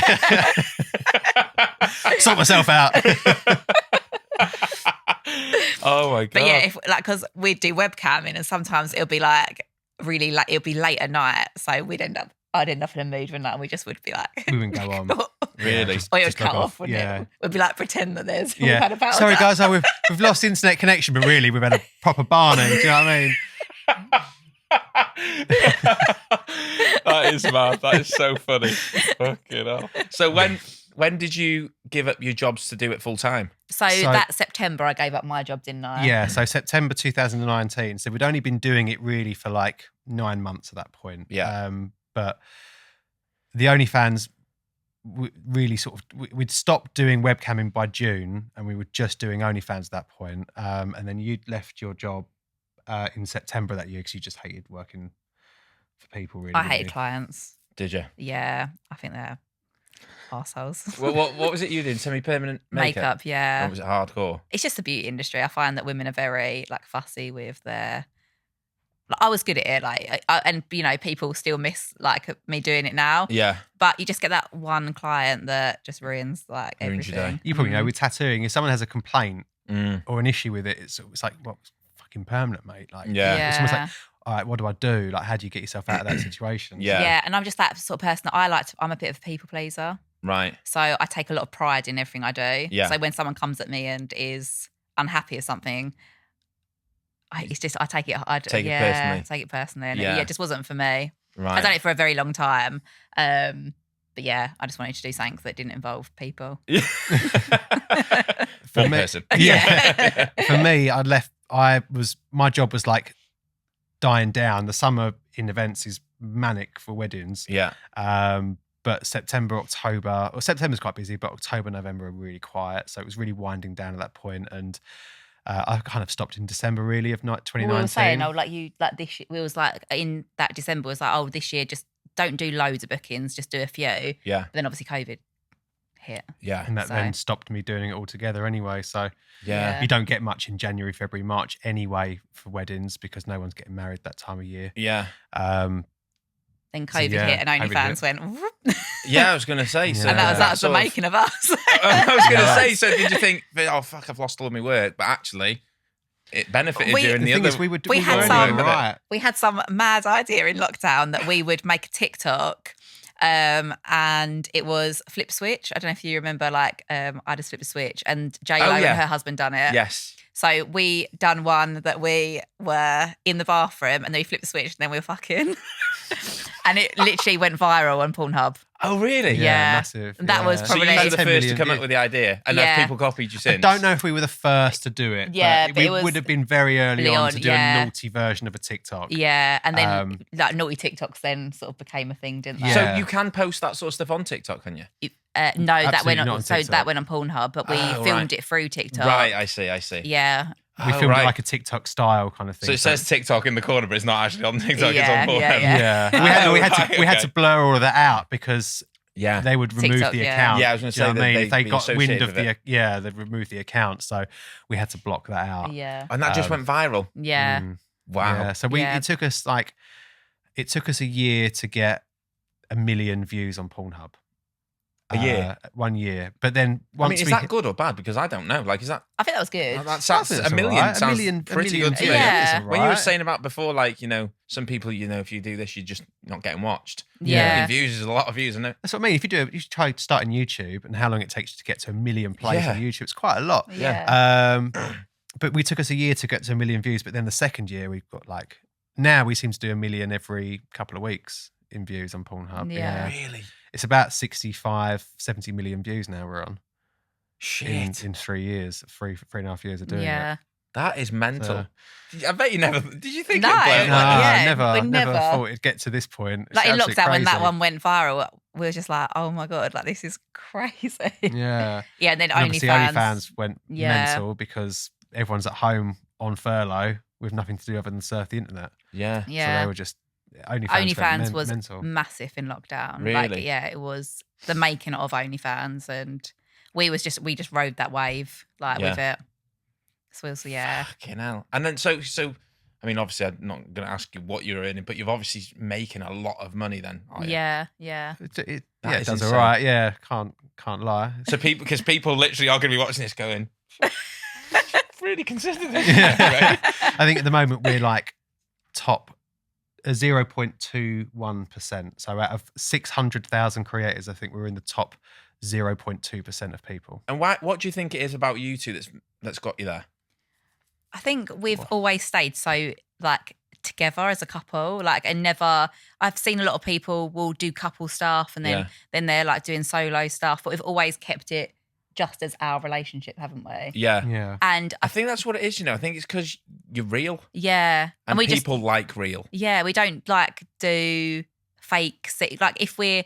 Sort myself out. Oh my God. But yeah, because we'd do webcamming, and sometimes it'll be like really like, it'll be late at night, so I'd end up in a mood one night, and we just would be like, We wouldn't go on. Really? Or it would Just cut log off, wouldn't yeah. it? We'd be like, pretend that we've had a power. Sorry guys, we've lost internet connection, but really we've had a proper Barney. Do you know what I mean? That is mad. That is so funny. Fucking hell. So when did you give up your jobs to do it full time? So that September, I gave up my job, didn't I? Yeah, so September 2019. So we'd only been doing it really for like 9 months at that point. Yeah. But the OnlyFans really we'd stopped doing webcamming by June, and we were just doing OnlyFans at that point. And then you'd left your job in September that year because you just hated working for people, really. I hated clients. Did you? Yeah, I think they're arseholes. What was it you did? Semi-permanent makeup? Yeah. Or was it hardcore? It's just the beauty industry. I find that women are very fussy with their. I was good at it, and people still miss me doing it now. Yeah. But you just get that one client that just ruins Ruins everything. your day. You probably know with tattooing, if someone has a complaint Mm. or an issue with it, it's like, well, it's fucking permanent, mate. Like, Yeah. it's almost like, all right, what do I do? Like, how do you get yourself out of that situation? Yeah. Yeah, and I'm just that sort of person that I'm a bit of a people pleaser. Right. So I take a lot of pride in everything I do. Yeah. So when someone comes at me and is unhappy or something, I take it. Take it personally. Take it personally. And Yeah. it just wasn't for me. Right. I've done it for a very long time. But yeah, I just wanted to do something that didn't involve people. For One me- person. Yeah. For me, my job was like dying down. The summer in events is manic for weddings. Yeah. But September's quite busy, but October, November are really quiet. So it was really winding down at that point. And I kind of stopped in December really of 2019. We were saying, this year, we was like, in that December was like, this year just don't do loads of bookings, just do a few. Yeah. But then obviously COVID hit. Yeah. And that So- then stopped me doing it altogether anyway. So Yeah. you don't get much in January, February, March anyway for weddings because no one's getting married that time of year. Yeah. Then So, COVID yeah, hit and COVID OnlyFans went, whoop. Yeah, I was going to say. So and that was the sort of- making of us. I was going to Yeah. say, so did you think, oh, fuck, I've lost all my work? But actually, it benefited you in The the thing other... is, we we had were some- doing right. We had some mad idea in lockdown that we would make a TikTok and it was flip switch. I don't know if you remember, I just flipped a switch and J-Lo yeah. and her husband done it. Yes. So we done one that we were in the bathroom and then we flipped the switch and then we were fucking. And it literally went viral on Pornhub. Oh, really? Yeah. Massive. That was So probably- you were the 10 first to million come up views. with the idea, and Yeah. have people copied you I since? don't know if we were the first to do it. Yeah, but but it we was would have been very early early on on, to do yeah. a naughty version of a TikTok. Yeah, and then Um, naughty TikToks then sort of became a thing, didn't they? So Yeah. you can post that sort of stuff on TikTok, can you? No, that Absolutely went not on. on So TikTok. that went on Pornhub, but we Oh, filmed right. it through TikTok. Right, I see. Yeah, We Oh, filmed right. it like a TikTok style kind of thing. So it says TikTok in the corner, but it's not actually on TikTok. Yeah, it's on Pornhub. yeah. Yeah. we had Right, to okay. blur all of that out because Yeah. they would remove TikTok, the yeah. account. Yeah, I was gonna Do you know say what I that mean? If they'd they be got wind associated of with the they'd remove the account. So we had to block that out. yeah, And that just went viral. yeah. Wow. Yeah. So Yeah. it took us a year to get 1 million views on Pornhub. A year? 1 year. But then I once mean, is we that hit- good or bad? Because I don't know. Like, is that I think that was good. that's I think it's a million? all right. Sounds a million pretty good to views me. Yeah. is all When you were right. saying about before, like, you know, some people, you know, if you do this, you're just not getting watched. Yeah. A million views is a lot of views, isn't it? That's what I mean. If you do it, you should try starting YouTube and how long it takes to get to 1 million plays Yeah. on YouTube. It's quite a lot. Yeah. But we took us a year to get to 1 million views. But then the second year, we've got now we seem to do 1 million every couple of weeks in views on Pornhub. Yeah. Really? It's about 65, 70 million views now we're on Shit. in 3 years, 3.5 years of doing Yeah. it. That is mental. So- I bet you never. Did you think No. it'd blow No, up? Yeah, I we never never- thought it'd get to this point. It's Like in absolutely lockdown when that crazy. one went viral, we were just like, oh my god, like this is crazy. Yeah. Yeah, and then And obviously OnlyFans. OnlyFans went Yeah. mental because everyone's at home on furlough with nothing to do other than surf the internet. Yeah. So Yeah. they were just OnlyFans, OnlyFans was mental. massive in lockdown. Really? Like, yeah, it was the making of OnlyFans, and we just rode that wave with it. So it was, yeah. Fucking hell. And then so I mean, obviously I'm not going to ask you what you're earning, but you're obviously making a lot of money then, are you? Yeah, yeah. It That is does insane. all right. Yeah, can't lie. So because people literally are going to be watching this going, really considered this. Yeah. I think at the moment we're like top 0.21%. So out of 600,000 creators, I think we're in the top 0.2% of people. And what do you think it is about you two that's got you there? I think we've always stayed so together as a couple. I've seen a lot of people will do couple stuff and then they're like doing solo stuff, but we've always kept it just as our relationship, haven't we? Yeah. Yeah. And I think that's what it is, you know. I think it's because you're real. yeah, And we people like real. we don't do fake. If we're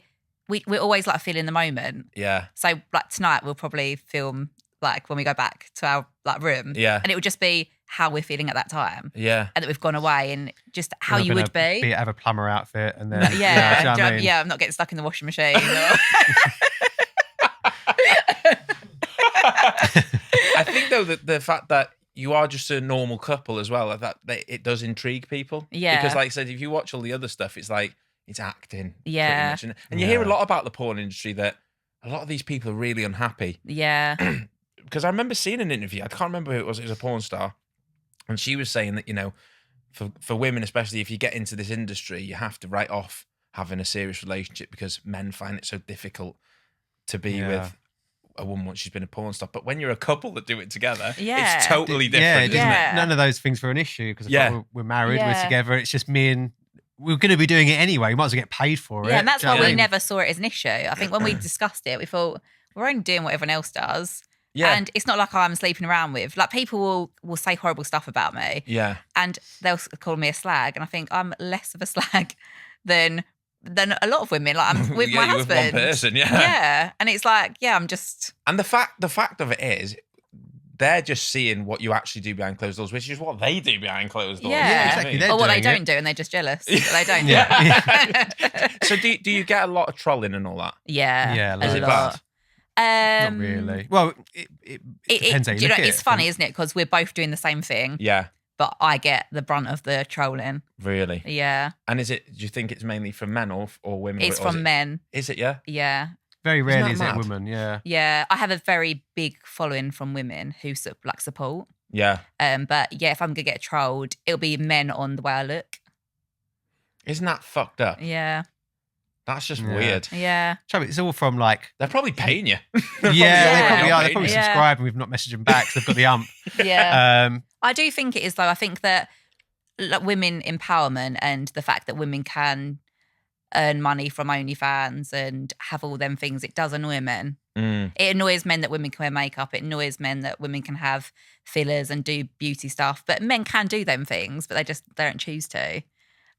always feeling the moment. Yeah. So tonight we'll probably film when we go back to our room. Yeah. And it will just be how we're feeling at that time. Yeah. And that we've gone away and just how We're not you would gonna be. Have a plumber outfit and then Yeah, do you know what I mean? I'm not getting stuck in the washing machine. I think though that the fact that you are just a normal couple as well, that it does intrigue people. Yeah. Because like I said, if you watch all the other stuff, it's like it's acting. Yeah. Pretty much. And you hear a lot about the porn industry that a lot of these people are really unhappy. Yeah. Because I remember seeing an interview, I can't remember who it was a porn star. And she was saying that, you know, for women, especially if you get into this industry, you have to write off having a serious relationship because men find it so difficult to be with a woman once she's been a porn star. But when you're a couple that do it together, Yeah. it's totally different, isn't Yeah. it? None of those things were an issue because we're married, Yeah. we're together. It's just me and we're going to be doing it anyway. We might as well get paid for it. Yeah, and that's Do you know why what I we mean? never saw it as an issue. I think when we discussed it, we thought we're only doing what everyone else does. Yeah. And it's not like I'm sleeping around with. People will say horrible stuff about me. Yeah. And they'll call me a slag. And I think I'm less of a slag than a lot of women. I'm with my you're husband. with one person, yeah. Yeah. And it's I'm just. And the fact of it is, they're just seeing what you actually do behind closed doors, which is what they do behind closed doors. Yeah, you know what I exactly. mean? They're Or what they doing it. don't do, and they're just jealous. They don't. Yeah. So do you get a lot of trolling and all that? Yeah. Yeah, a Is it lot. Not really. Well, it depends how you do you look know, at it's it. funny, isn't it? Because we're both doing the same thing, Yeah, but I get the brunt of the trolling. really. Yeah. And do you think it's mainly from men or women? It's or is from it- men. Is it, yeah? Yeah. Very rarely that is it a mad? woman. Yeah. Yeah. I have a very big following from women who support. Yeah. But yeah, if I'm going to get trolled, it'll be men on the way I look. Isn't that fucked up? Yeah. That's just Yeah. weird. Yeah. It's all from like. They're probably paying you. Yeah, they probably Yeah. are. They're probably Yeah. subscribed and we've not messaged them back. So they've got the ump. Yeah. I do think it is, though. I think that women empowerment and the fact that women can earn money from OnlyFans and have all them things. It does annoy men. It annoys men that women can wear makeup. It annoys men that women can have fillers and do beauty stuff. But men can do them things, but they don't choose to.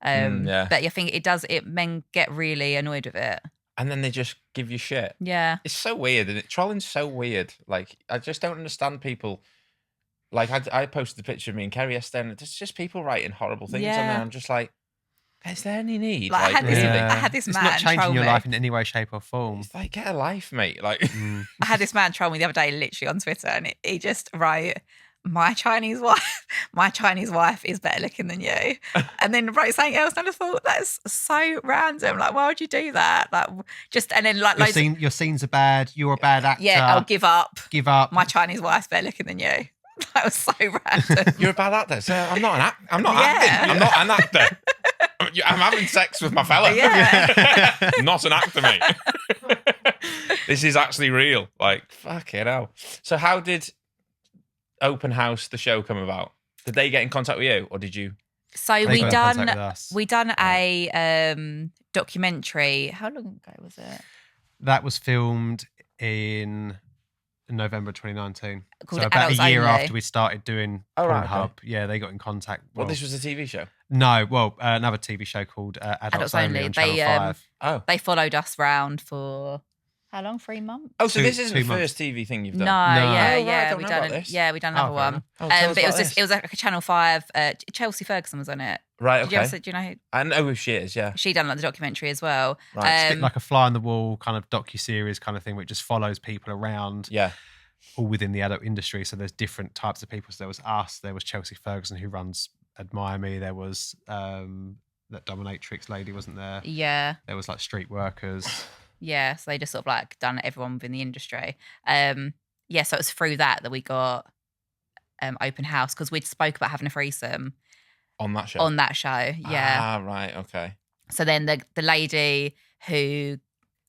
But I think men get really annoyed with it. And then they just give you shit. Yeah. It's so weird, isn't it? Trolling's so weird. Like, I just don't understand people. Like, I posted the picture of me and Kerry yesterday, and there's just people writing horrible things on there. I'm just like, is there any need? Like, I had this man It's not changing troll your me. life in any way, shape or form. It's like, get a life, mate. Like, I had this man troll me the other day, literally on Twitter, and he just wrote, my Chinese wife is better looking than you. And then wrote something else, and I just thought, that's so random. Like, why would you do that? Like, just, and then like your scenes are bad, you're a bad actor. Yeah, I'll give up. My Chinese wife's better looking than you. That was so random. You're a bad actor. So I'm not acting. I'm not an actor. I'm having sex with my fella. Yeah. Not an actor, mate. This is actually real. Like, fucking hell. So how did Open House, the show, come about? Did they get in contact with you, or did you? So we done a documentary. How long ago was it? That was filmed in November 2019. Called So about Adults a year Only. after we started doing right, PornHub. okay. Yeah, they got in contact. Well, this was a TV show. No, another TV show called Adults Only on Channel 5. They followed us round for how long? 3 months? Oh, so this isn't the 2 months. first TV thing you've done? No, Oh, right, I yeah, don't we know done about this. we done another fair one. enough. Oh, tell us But about this. it was like a Channel 5. Chelsea Ferguson was on it. Right, Did you okay. ever, do you know who? I know who she is, yeah. She done like the documentary as well. Right. It's a bit like a fly on the wall kind of docu-series kind of thing, which just follows people around Yeah. all within the adult industry. So there's different types of people. So there was us, there was Chelsea Ferguson who runs Admire Me, there was that dominatrix lady, wasn't there? Yeah. There was like street workers. Yeah, so they just sort of like done everyone within the industry. So it was through that we got Open House, because we'd spoke about having a threesome On that show? on that show. Yeah. Ah, right, okay. So then the lady who,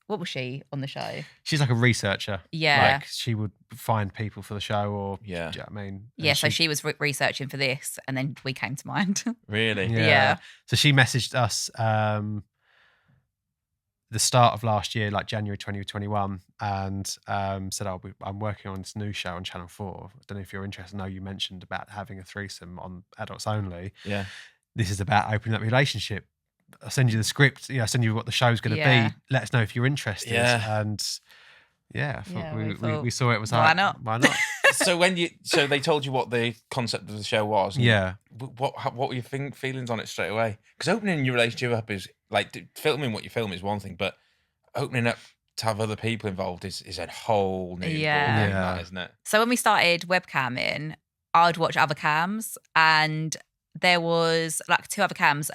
what was she on the show? She's like a researcher. Yeah. Like she would find people for the show or, Yeah. do you know what I mean? Yeah, And so she was researching for this, and then we came to mind. Really? Yeah. So she messaged us the start of last year, like January 2021, and said, I'm working on this new show on Channel 4. I don't know if you're interested. I know you mentioned about having a threesome on Adults Only. Yeah. This is about opening up your relationship. I'll send you the script. I'll send you what the show's going to Yeah. be. Let us know if you're interested. Yeah. And I thought we thought, we saw it was why like, not? Why not? So they told you what the concept of the show was. and Yeah. What were your feelings on it straight away? Because opening your relationship up is like filming what you film is one thing, but opening up to have other people involved is a whole new Yeah. ballgame, Yeah. that, isn't it? So when we started webcamming, I'd watch other cams, and there was like 2 other cams,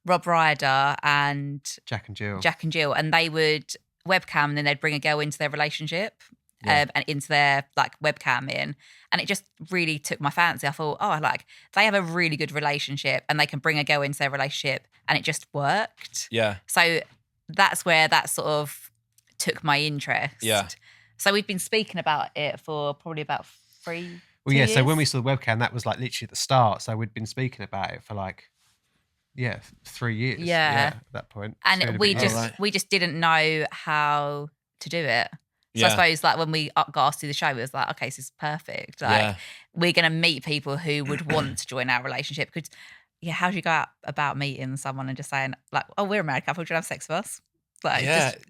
Rob Ryder and Jack and Jill. and they would webcam, and then they'd bring a girl into their relationship. Yeah. And into their like webcamming, and it just really took my fancy. I thought, they have a really good relationship, and they can bring a girl into their relationship, and it just worked. Yeah. So that's where that sort of took my interest. Yeah. So we'd been speaking about it for probably about 3 Well, yeah. years. So when we saw the webcam, that was like literally at the start. So we'd been speaking about it for like, 3 years. Yeah. At that point. And It's we been just we just didn't know how to do it. So Yeah. I suppose like when we got asked to do the show, it was like, okay, this is perfect. Like Yeah. we're gonna meet people who would want to join our relationship. Because how do you go about meeting someone and just saying like, oh, we're a married couple, do you want to have sex with us? Like, Yeah. just,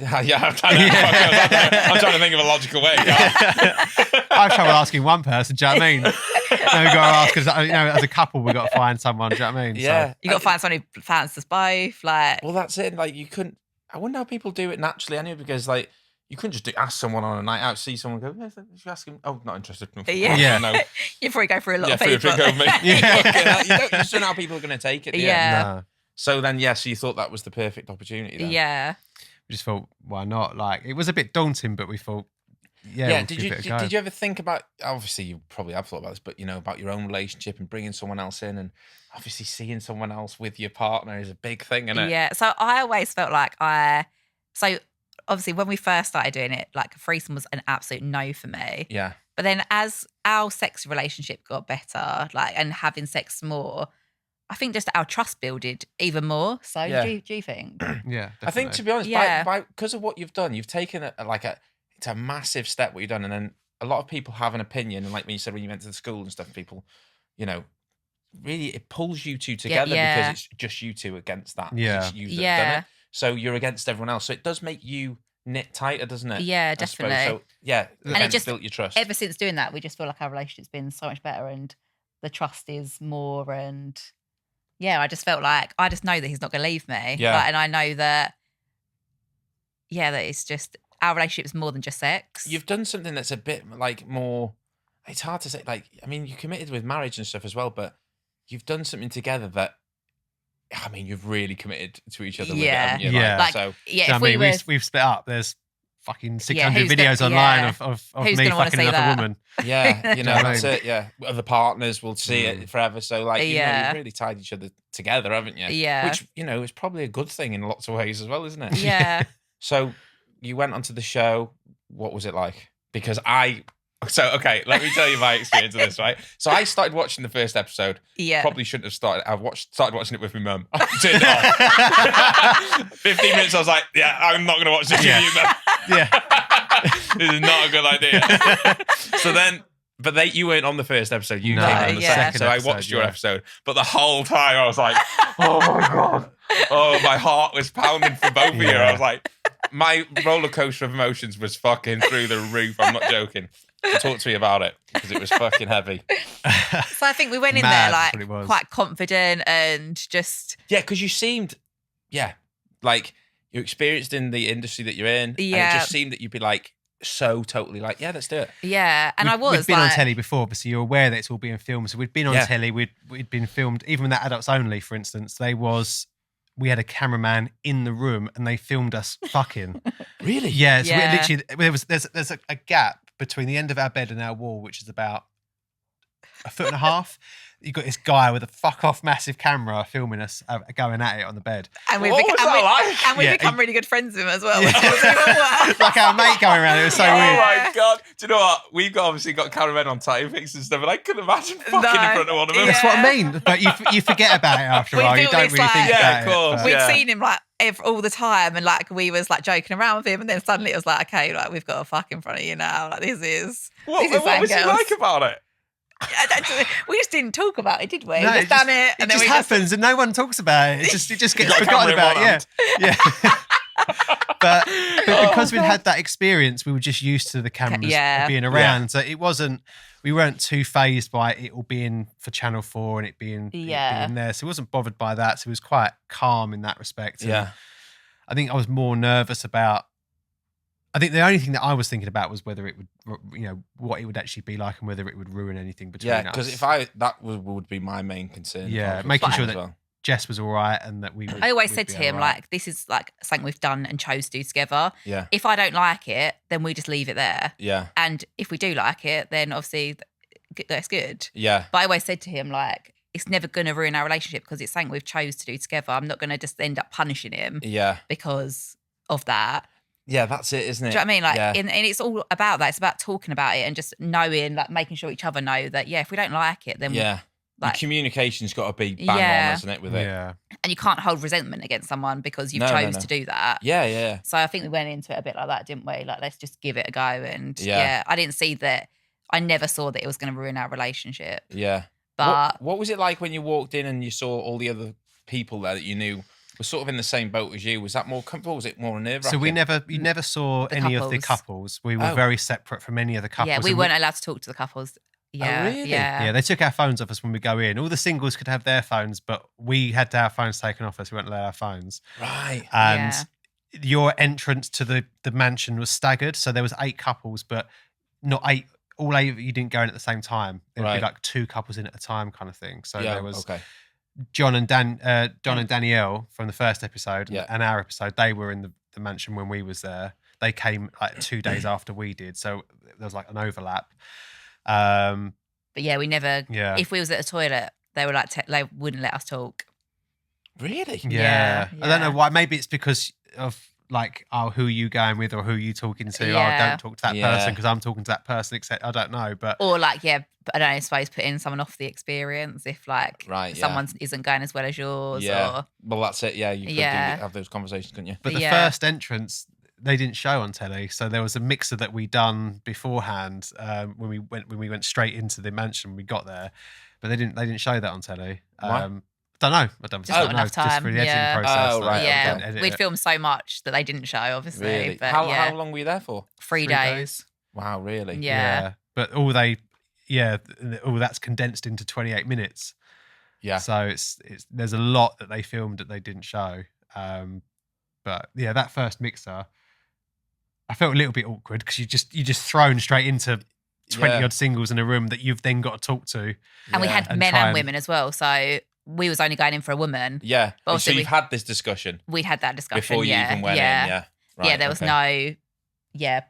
I'm trying to think of a logical way. I've trouble asking one person. Do you know what I mean? Then we got to ask because as a couple, we got to find someone. Do you know what I mean? Yeah. you got to find someone who fancies us both. Like, Well, that's it. Like, you couldn't. I wonder how people do it naturally anyway, because like you couldn't just ask someone on a night out, see someone go, yeah, you ask him, oh, not interested. No, Yeah. no. you probably go through a lot of Free a people. drink over me. Yeah. You just don't know how people are going to take it. do you? Yeah. No. So then, so you thought that was the perfect opportunity then? Yeah. We just thought, why not? Like, it was a bit daunting, but we thought, we'll Did give it a go. you ever think about, obviously you probably have thought about this, but about your own relationship and bringing someone else in, and obviously seeing someone else with your partner is a big thing, isn't it? Yeah. So I always felt like so obviously when we first started doing it, like a threesome was an absolute no for me. Yeah. But then as our sex relationship got better, like, and having sex more, I think just our trust builded even more. So Yeah. do you think? Yeah, I think, to be honest, because of what you've done, you've taken it's a massive step what you've done. And then a lot of people have an opinion. And like when you said, when you went to the school and stuff, people, really it pulls you two together because it's just you two against that. Yeah. It's you that have done it. So you're against everyone else. So it does make you knit tighter, doesn't it? Yeah, definitely. So yeah, and it just built your trust. Ever since doing that, we just feel like our relationship's been so much better and the trust is more. And yeah, I just felt like I just know that he's not going to leave me. Yeah. And I know that, that it's just our relationship is more than just sex. You've done something that's a bit like more. It's hard to say. Like, I mean, you're committed with marriage and stuff as well, but you've done something together that. I mean, you've really committed to each other. Yeah. With it, Yeah. Like, so if we were, we've split up. There's fucking 600 who's videos gonna- online of Who's me gonna wanna fucking see another that? woman. yeah, know what I that's mean? it. Yeah, other partners will see it forever. So like, you've really tied each other together, haven't you? Yeah. Which is probably a good thing in lots of ways as well, isn't it? yeah. So you went onto the show. What was it like? Because okay, let me tell you my experience of this, right? So I started watching the first episode. Yeah. Probably shouldn't have started. Started watching it with my mum. I turned it off. 15 minutes, I was like, yeah, I'm not going to watch this with you, mum. Yeah. This is not a good idea. So then, you weren't on the first episode. You No, came on the yeah. second. So I Second watched your episode, episode. But the whole time I was like, oh my God. Oh, my heart was pounding for both of you. I was like, my roller coaster of emotions was fucking through the roof. I'm not joking. So talk to me about it because it was fucking heavy. So I think we went in Mad, there that's what it was. quite confident and just Yeah, because you seemed, like you're experienced in the industry that you're in. And it just seemed that you'd be like so totally like, yeah, let's do it. yeah. And I was We'd been like, on telly before, obviously you're aware that it's all being filmed. So we'd been on telly, we'd been filmed, even with that Adults Only, for instance, we had a cameraman in the room and they filmed us fucking. Really? Yeah, so Yeah. we literally, there's a gap between the end of our bed and our wall, which is about 1.5 foot. You've got this guy with a fuck off massive camera filming us going at it on the bed. and we What was that like? and we Yeah, become really good friends with him as well. Yeah. Which was even worse. Like our mate going around, it was so Oh weird. my God. Do you know what? We've obviously got cameramen on time fix and stuff, and I couldn't imagine fucking in No. front of one of them. Yeah. That's what I mean. But you forget about it after a We while. You built don't this, really think like- Yeah, about of course. it. but- We'd Yeah. seen him like all the time, and like we was like joking around with him, and then suddenly it was like, okay, like we've got a fuck in front of you now. Like this is What was he girls. like about it? We just didn't talk about it, did we? No, We just done it, and then just we happens and no one talks about it. It just gets got a forgotten camera in about. one hand. Yeah. But because we'd had that experience, we were just used to the cameras being around. So we weren't too phased by it all being for Channel 4 and it being there. So we wasn't bothered by that. So it was quite calm in that respect. And Yeah. I think I was more nervous about. I think the only thing that I was thinking about was whether it would, what it would actually be like and whether it would ruin anything between us. Yeah, because that would be my main concern. Yeah, probably making as sure that well. Jess was all right and that we would. I always we'd said be to him, all right. like, this is like something we've done and chose to do together. Yeah. If I don't like it, then we just leave it there. Yeah. And if we do like it, then obviously that's good. Yeah. But I always said to him, like, it's never going to ruin our relationship because it's something we've chose to do together. I'm not going to just end up punishing him Yeah. because of that. Yeah, that's it, isn't it? Do you know what I mean? Like, yeah. and it's all about that. It's about talking about it and just knowing, like, making sure each other know that, if we don't like it, then yeah. like, Your communication's got to be bang on, hasn't it, with it? Yeah. and you can't hold resentment against someone because you've No, no, chose no. to do that. Yeah, yeah. So I think we went into it a bit like that, didn't we? Like, let's just give it a go. And Yeah. I didn't see that. I never saw that it was going to ruin our relationship. Yeah. But what was it like when you walked in and you saw all the other people there that you knew were sort of in the same boat as you? Was that more comfortable? Was it more nerve-wracking? So you never saw The any of the couples. couples. We were Oh. very separate from any of the couples. yeah, we And weren't allowed to talk to the couples. Yeah, really? yeah. Yeah, they took our phones off us when we go in. All the singles could have their phones, but we had to have our phones taken off us. We weren't allowed our phones. Right. And your entrance to the mansion was staggered. So there was 8 couples, but not 8. All 8 of you didn't go in at the same time. There would Right. be like 2 couples in at a time, kind of thing. So Yeah, there was okay. John and Danielle from the first episode Yeah. and our episode. They were in the mansion when we was there. They came like 2 days after we did, so there was like an overlap. But yeah, we never. Yeah. If we was at the toilet, they were like they wouldn't let us talk. Really? Yeah. I don't know yeah. why. Maybe it's because of like, oh, who are you going with or who are you talking to? Yeah. Oh, don't talk to that person because I'm talking to that person, etc. I don't know. But or like, yeah, but I don't suppose putting someone off the experience if like someone isn't going as well as yours. Yeah. Or, Well, that's it. Yeah, you could have those conversations, couldn't you? But the first entrance, they didn't show on telly. So there was a mixer that we done beforehand when we went straight into the mansion when we got there. But they didn't show that on telly. Why? Don't know. I don't just not enough time. Just for the editing process. Oh, right. Yeah. Okay. We'd filmed so much that they didn't show, obviously. Really? But How long were you there for? 3 days. Wow, really? Yeah. But all that's condensed into 28 minutes. Yeah. So it's there's a lot that they filmed that they didn't show. But yeah, that first mixer, I felt a little bit awkward because you just thrown straight into 20 odd singles in a room that you've then got to talk to. And we had men and women as well. So we was only going in for a woman. Yeah. But so you've had this discussion. We'd had that discussion. Before you even went in. Yeah. Right, yeah, there was no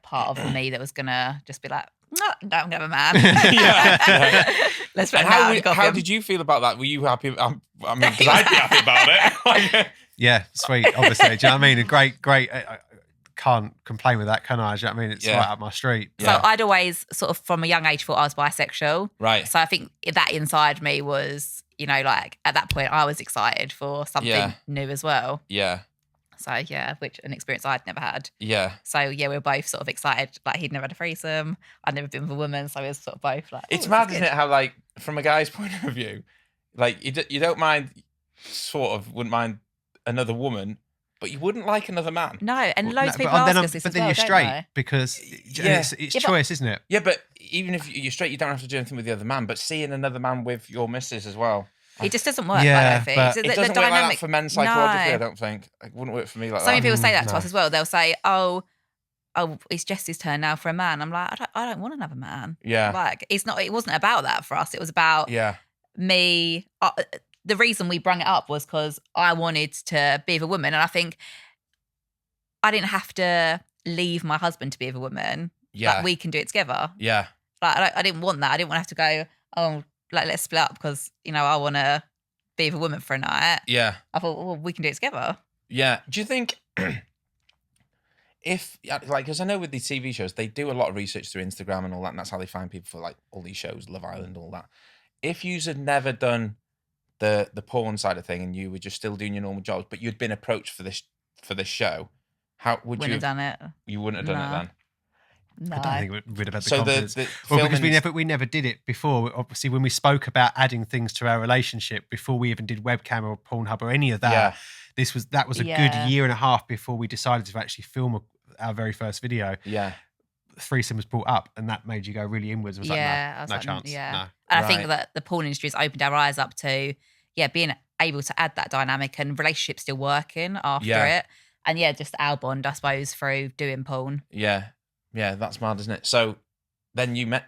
part of me that was gonna just be like, no, I'm gonna have a man. Let's put how did you feel about that? Were you happy? I mean, because I'd be happy about it. Yeah, sweet. Obviously, do you know what I mean? A great. I can't complain with that, can I? Do you know what I mean? It's right up my street. So I'd always sort of from a young age thought I was bisexual. Right. So I think that inside me was, like at that point I was excited for something new as well. Yeah. So which an experience I'd never had. Yeah. So we were both sort of excited. Like he'd never had a threesome. I'd never been with a woman, so we were sort of both like. It's mad, isn't it? How like from a guy's point of view, like you don't mind, wouldn't mind another woman, but you wouldn't like another man. No, and loads of people ask us this but as then well, you're straight don't they? because it's choice, isn't it? Yeah, but even if you're straight, you don't have to do anything with the other man. But seeing another man with your missus as well. It just doesn't work. I don't think. It doesn't work like that for men psychologically. I don't think it wouldn't work for me like that. So many people say that to us as well. They'll say, "Oh, it's Jess's turn now for a man." I'm like, I don't want another man. Yeah, like it's not. It wasn't about that for us. It was about me. The reason we brung it up was because I wanted to be with a woman, and I think I didn't have to leave my husband to be with a woman. Yeah, like, we can do it together. Yeah, like I didn't want that. I didn't want to have to go. Oh, like let's split up because I want to be with a woman for a night. Yeah, I thought, well, we can do it together. Yeah. Do you think if because I know with these TV shows they do a lot of research through Instagram and all that, and that's how they find people for like all these shows, Love Island, all that. If you had never done the porn side of thing and you were just still doing your normal jobs, but you'd been approached for this show, how would you have done it? You wouldn't have done it then. No. I don't think we'd have had the confidence. Because we never did it before. Obviously, when we spoke about adding things to our relationship before we even did Webcam or PornHub or any of that, that was a good year and a half before we decided to actually film our very first video. Yeah. Threesome was brought up, and that made you go really inwards. It was no chance. Yeah. No. And I think that the porn industry has opened our eyes up to, being able to add that dynamic and relationships still working after it. And just our bond, I suppose, through doing porn. Yeah. Yeah, that's mad, isn't it? So then you met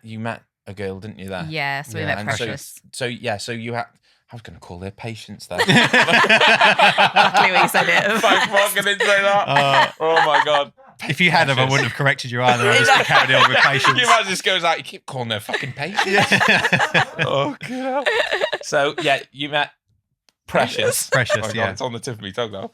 a girl, didn't you? There. Yeah, so we met Precious. So you had. I was going to call her Patience there. Luckily we said it. Thank fucking didn't say that. Oh my god. If you had them, I wouldn't have corrected you either. I just carried on with Patience. You might just goes out. You keep calling her fucking Patience. Oh god. So you met Precious. Precious. God, it's on the tip of my tongue now.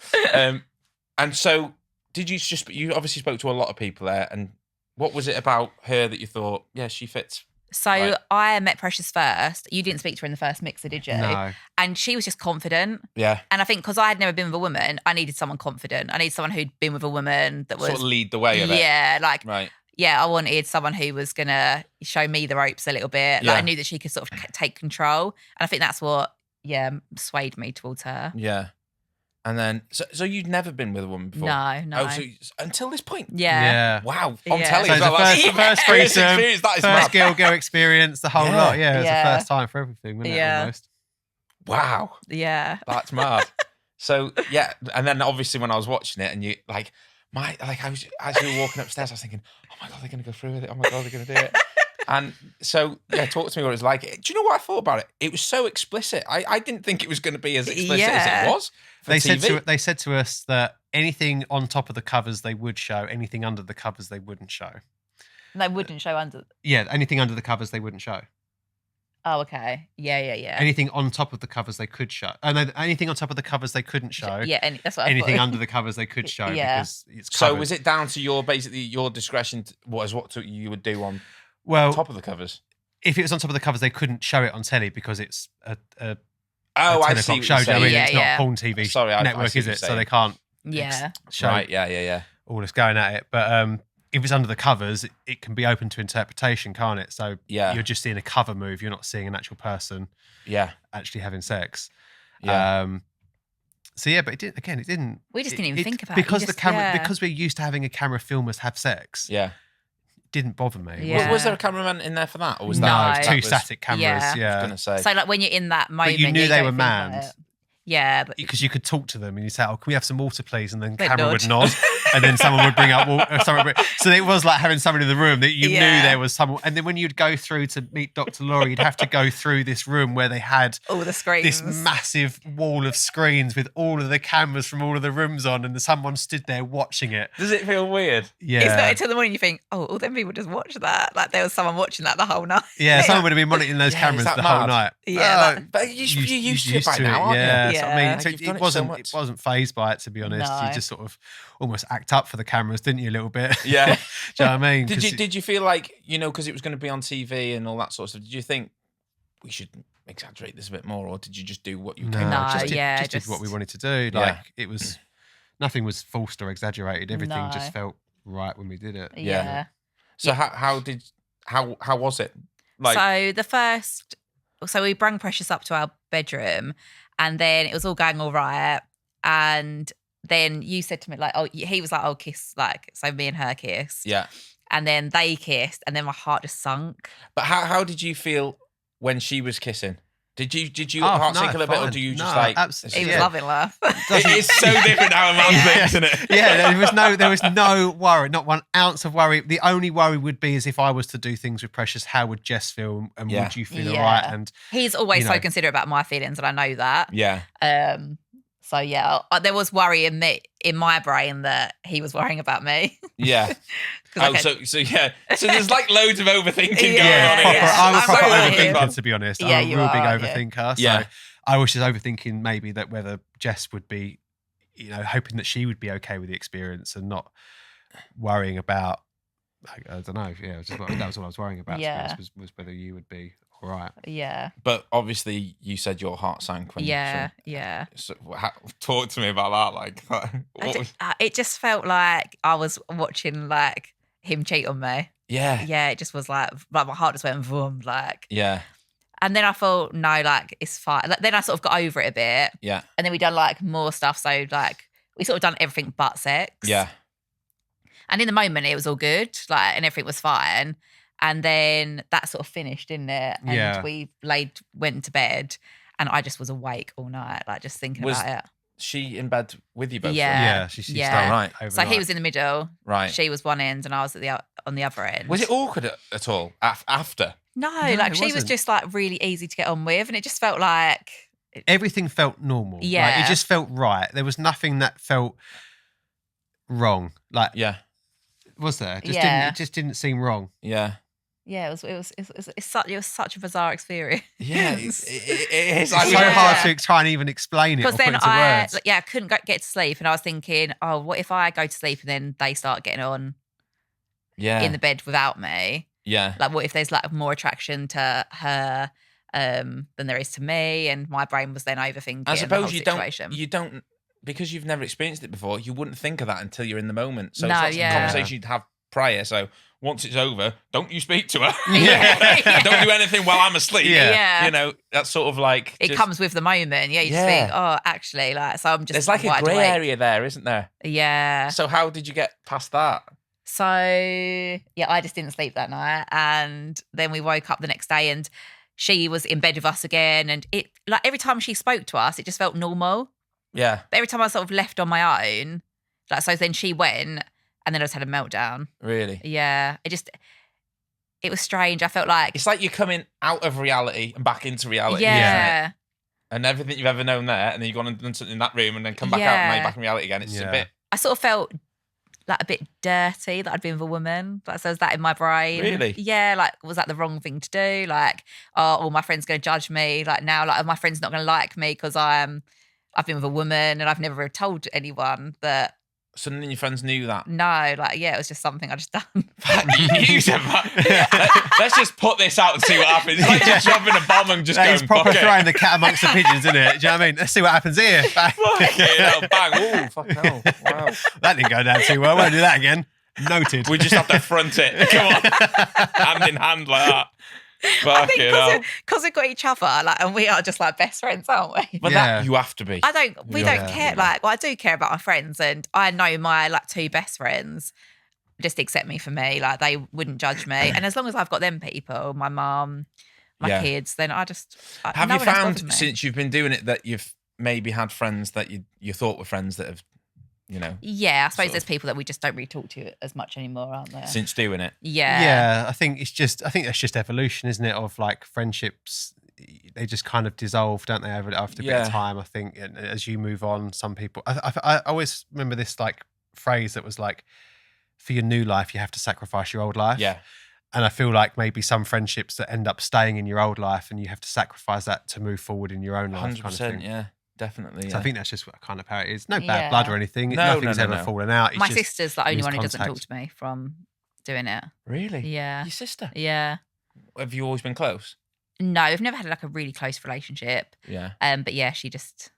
And so did you you obviously spoke to a lot of people there, and what was it about her that you thought, she fits? So I met Precious first. You didn't speak to her in the first mixer, did you? No. And she was just confident. Yeah. And I think because I had never been with a woman, I needed someone confident. I needed someone who'd been with a woman that was sort of lead the way of it. Yeah, right. Yeah, I wanted someone who was gonna show me the ropes a little bit. Like I knew that she could sort of take control, and I think that's what swayed me towards her. Yeah. And then, so you'd never been with a woman before? No. Oh, so until this point? Yeah. Wow. On telly so as well. The first threesome, first girl experience, the whole lot. Yeah, it was the first time for everything, wasn't it? Almost. Wow. Yeah. That's mad. So, and then obviously when I was watching it and you, I was, as you were walking upstairs, I was thinking, oh my God, they're going to go through with it. Oh my God, they're going to do it. And so, talk to me what it was like. Do you know what I thought about it? It was so explicit. I didn't think it was going to be as explicit as it was. They said to us that anything on top of the covers they would show, anything under the covers they wouldn't show. They wouldn't show under. Yeah, anything under the covers they wouldn't show. Oh, okay. Yeah. Anything on top of the covers they could show. No, anything on top of the covers they couldn't show. Yeah, and that's what I Anything thought. under the covers they could show Yeah. because it's covered. So was it down to your discretion? What you would do on top of the covers? If it was on top of the covers, they couldn't show it on telly because it's a 10 I see. o'clock show. Do you know what I mean? Yeah, it's yeah. not porn TV Sorry, I network, see is what it? you're So they saying. can't Yeah. show Right. Yeah. all that's going at it. But if it's under the covers, it can be open to interpretation, can't it? So Yeah. you're just seeing a cover move. You're not seeing an actual person Yeah. actually having sex. Yeah. So yeah, but it didn't. We just didn't even think about it. because You the just- camera yeah. because we're used to having a camera filmers have sex. Yeah. It didn't bother me. Yeah. Was there a cameraman in there for that, or was No, that it was No. two static cameras. Yeah. Yeah, I was gonna say. So like when you're in that moment, you knew you they don't were think about manned. it. Yeah, but because you could talk to them and you say, "Oh, can we have some water, please?" And then the They'd camera would nod. nod, and then someone would bring up water. So it was like having someone in the room that you knew Yeah. there was someone. And then when you'd go through to meet Dr. Laurie, you'd have to go through this room where they had all the screens. this massive wall of screens with all of the cameras from all of the rooms on, and someone stood there watching it. Does it feel weird? Yeah, It's not until the morning you think, oh, all them people just watch that. Like there was someone watching that the whole night. yeah. Someone would have been monitoring those Yeah, cameras is that the whole mad? night. Yeah, But you're used to it by it, now, aren't yeah. you? So, I Yeah. mean, Like, you've done it it so wasn't much. wasn't phased by it, to be honest. No. You just sort of almost act up for the cameras, didn't you, a little bit? Yeah. Do you know what I mean? Did you feel like, because it was going to be on TV and all that sort of stuff? Did you think we should exaggerate this a bit more, or did you just do what you No, came out? No, just did what we wanted to do. Yeah. Like it was, nothing was forced or exaggerated. Everything No. just felt right when we did it. Yeah. So how was it? Like, So we brung Precious up to our bedroom, and then it was all going all right. And then you said to me, like, oh, he was like, oh, kiss, like, so me and her kissed. yeah. And then they kissed, and then my heart just sunk. But how did you feel when she was kissing? Did you Oh, heart no, sink a little bit, or fine. do you just No, like? absolutely. He was Yeah. loving laugh. It's so different how a man thinks, isn't it? Yeah, there was no worry, not one ounce of worry. The only worry would be is if I was to do things with Precious, how would Jess feel, and Yeah. would you feel Yeah. alright? And He's always You so know. considerate about my feelings, and I know that. Yeah. So yeah, there was worry in my brain that he was worrying about me. Yeah. 'Cause I Oh, kept- so there's like loads of overthinking Yeah. going on. Yeah. I was I'm proper right here. overthinker, to be honest. Yeah, I'm a you real big are, yeah. overthinker. So Yeah. I was just overthinking maybe that whether Jess would be, hoping that she would be okay with the experience and not worrying about. I don't know. Yeah, that was all I was worrying about. to be Yeah. honest, was whether you would be all right. Yeah, But obviously, you said your heart sank when. yeah. So talk to me about that. Like, what was, It just felt like I was watching like him cheat on me. yeah. Yeah, it just was like my heart just went boom, like. Yeah. And then I thought, no, like it's fine. Like, then I sort of got over it a bit, Yeah. and then we done like more stuff. So like we sort of done everything but sex. Yeah. And in the moment, it was all good, like, and everything was fine. And then that sort of finished, didn't it? And Yeah. we went to bed, and I just was awake all night, like just thinking Was- about it. She in bed with you both? Yeah. Yeah, she yeah. stayed Right. So he overnight. was in the middle, Right. she was one end, and I was on the other end. Was it awkward at all after? No, No, like it she was wasn't. just like really easy to get on with, and it just felt like Everything felt normal. Like, Yeah. it just felt right. There was nothing that felt wrong. Like, Yeah. was there? Yeah. It just didn't seem wrong. Yeah. yeah, it was such a bizarre experience. Yeah. It is. It's Like, so Yeah. hard to try and even explain it or Because put then into I words. couldn't get to sleep, and I was thinking, oh, what if I go to sleep and then they start getting on yeah. in the bed without me? Yeah. Like, what if there's like more attraction to her than there is to me? And my brain was then overthinking. I the suppose whole situation. you don't, because you've never experienced it before, you wouldn't think of that until you're in the moment. So No, it's not yeah. a conversation you'd have prior. So once it's over, don't you speak to her. Yeah. Don't do anything while I'm asleep. Yeah. Yeah. You know, that's sort of like It just- comes with the moment. Yeah, you just Yeah. think, oh, actually, like, so I'm just. There's like a wide grey awake. area there, isn't there? Yeah. So how did you get past that? So yeah, I just didn't sleep that night, and then we woke up the next day, and she was in bed with us again, and it like every time she spoke to us, it just felt normal. Yeah. But every time I sort of left on my own, like so, then she went, and then I just had a meltdown. Really. Yeah, it was strange. I felt like It's like you're coming out of reality and back into reality. yeah, And everything you've ever known there, and then you've gone and done something in that room and then come back out and now you're back in reality again. It's a Yeah. bit. I sort of felt like a bit dirty that I'd been with a woman. Like, so was that in my brain? Really? Yeah. Like, was that the wrong thing to do? Like, oh, all my friends going to judge me. Like now, like my friends not going to like me because I've been with a woman and I've never told anyone that. So none of your friends knew that? No, like, yeah, it was just something I just done. You said, let's just put this out and see what happens. It's like just dropping a bomb and just He's going, proper fuck it. throwing the cat amongst the pigeons, isn't it? Do you know what I mean? Let's see what happens here. Fuck it, hell, bang. Ooh, fuck hell. Wow. That didn't go down too well. Won't do that again. Noted. We just have to front it. Come on. Hand in hand like that. I Fuck think it hell. because we've got each other, like, and we are just like best friends, aren't we? But Yeah. that you have to be. We Yeah. don't care. Like, well, I do care about my friends, and I know my like 2 best friends just accept me for me. Like, they wouldn't judge me, and as long as I've got them people, my mum, my Yeah. kids, then I just Have no you one else found bothers me. since you've been doing it that you've maybe had friends that you thought were friends that have, Yeah, I suppose sort there's of- people that we just don't really talk to as much anymore, aren't there? since doing it? Yeah. I think that's just evolution, isn't it? Of like friendships, they just kind of dissolve, don't they? After a bit of Yeah. time, I think. And as you move on, some people. I always remember this like phrase that was like, "For your new life, you have to sacrifice your old life." Yeah. And I feel like maybe some friendships that end up staying in your old life, and you have to sacrifice that to move forward in your own life. 100%. Kind of thing. Yeah. Definitely. So I yeah. think that's just kind of how it is. No bad Yeah. blood or anything. No, Nothing's no, ever no. fallen out. It's My just, sister's the only lose one who doesn't talk contact. to me from doing it. Really? Yeah. Your sister? Yeah. Have you always been close? No, we've never had like a really close relationship. Yeah. But yeah, she didn't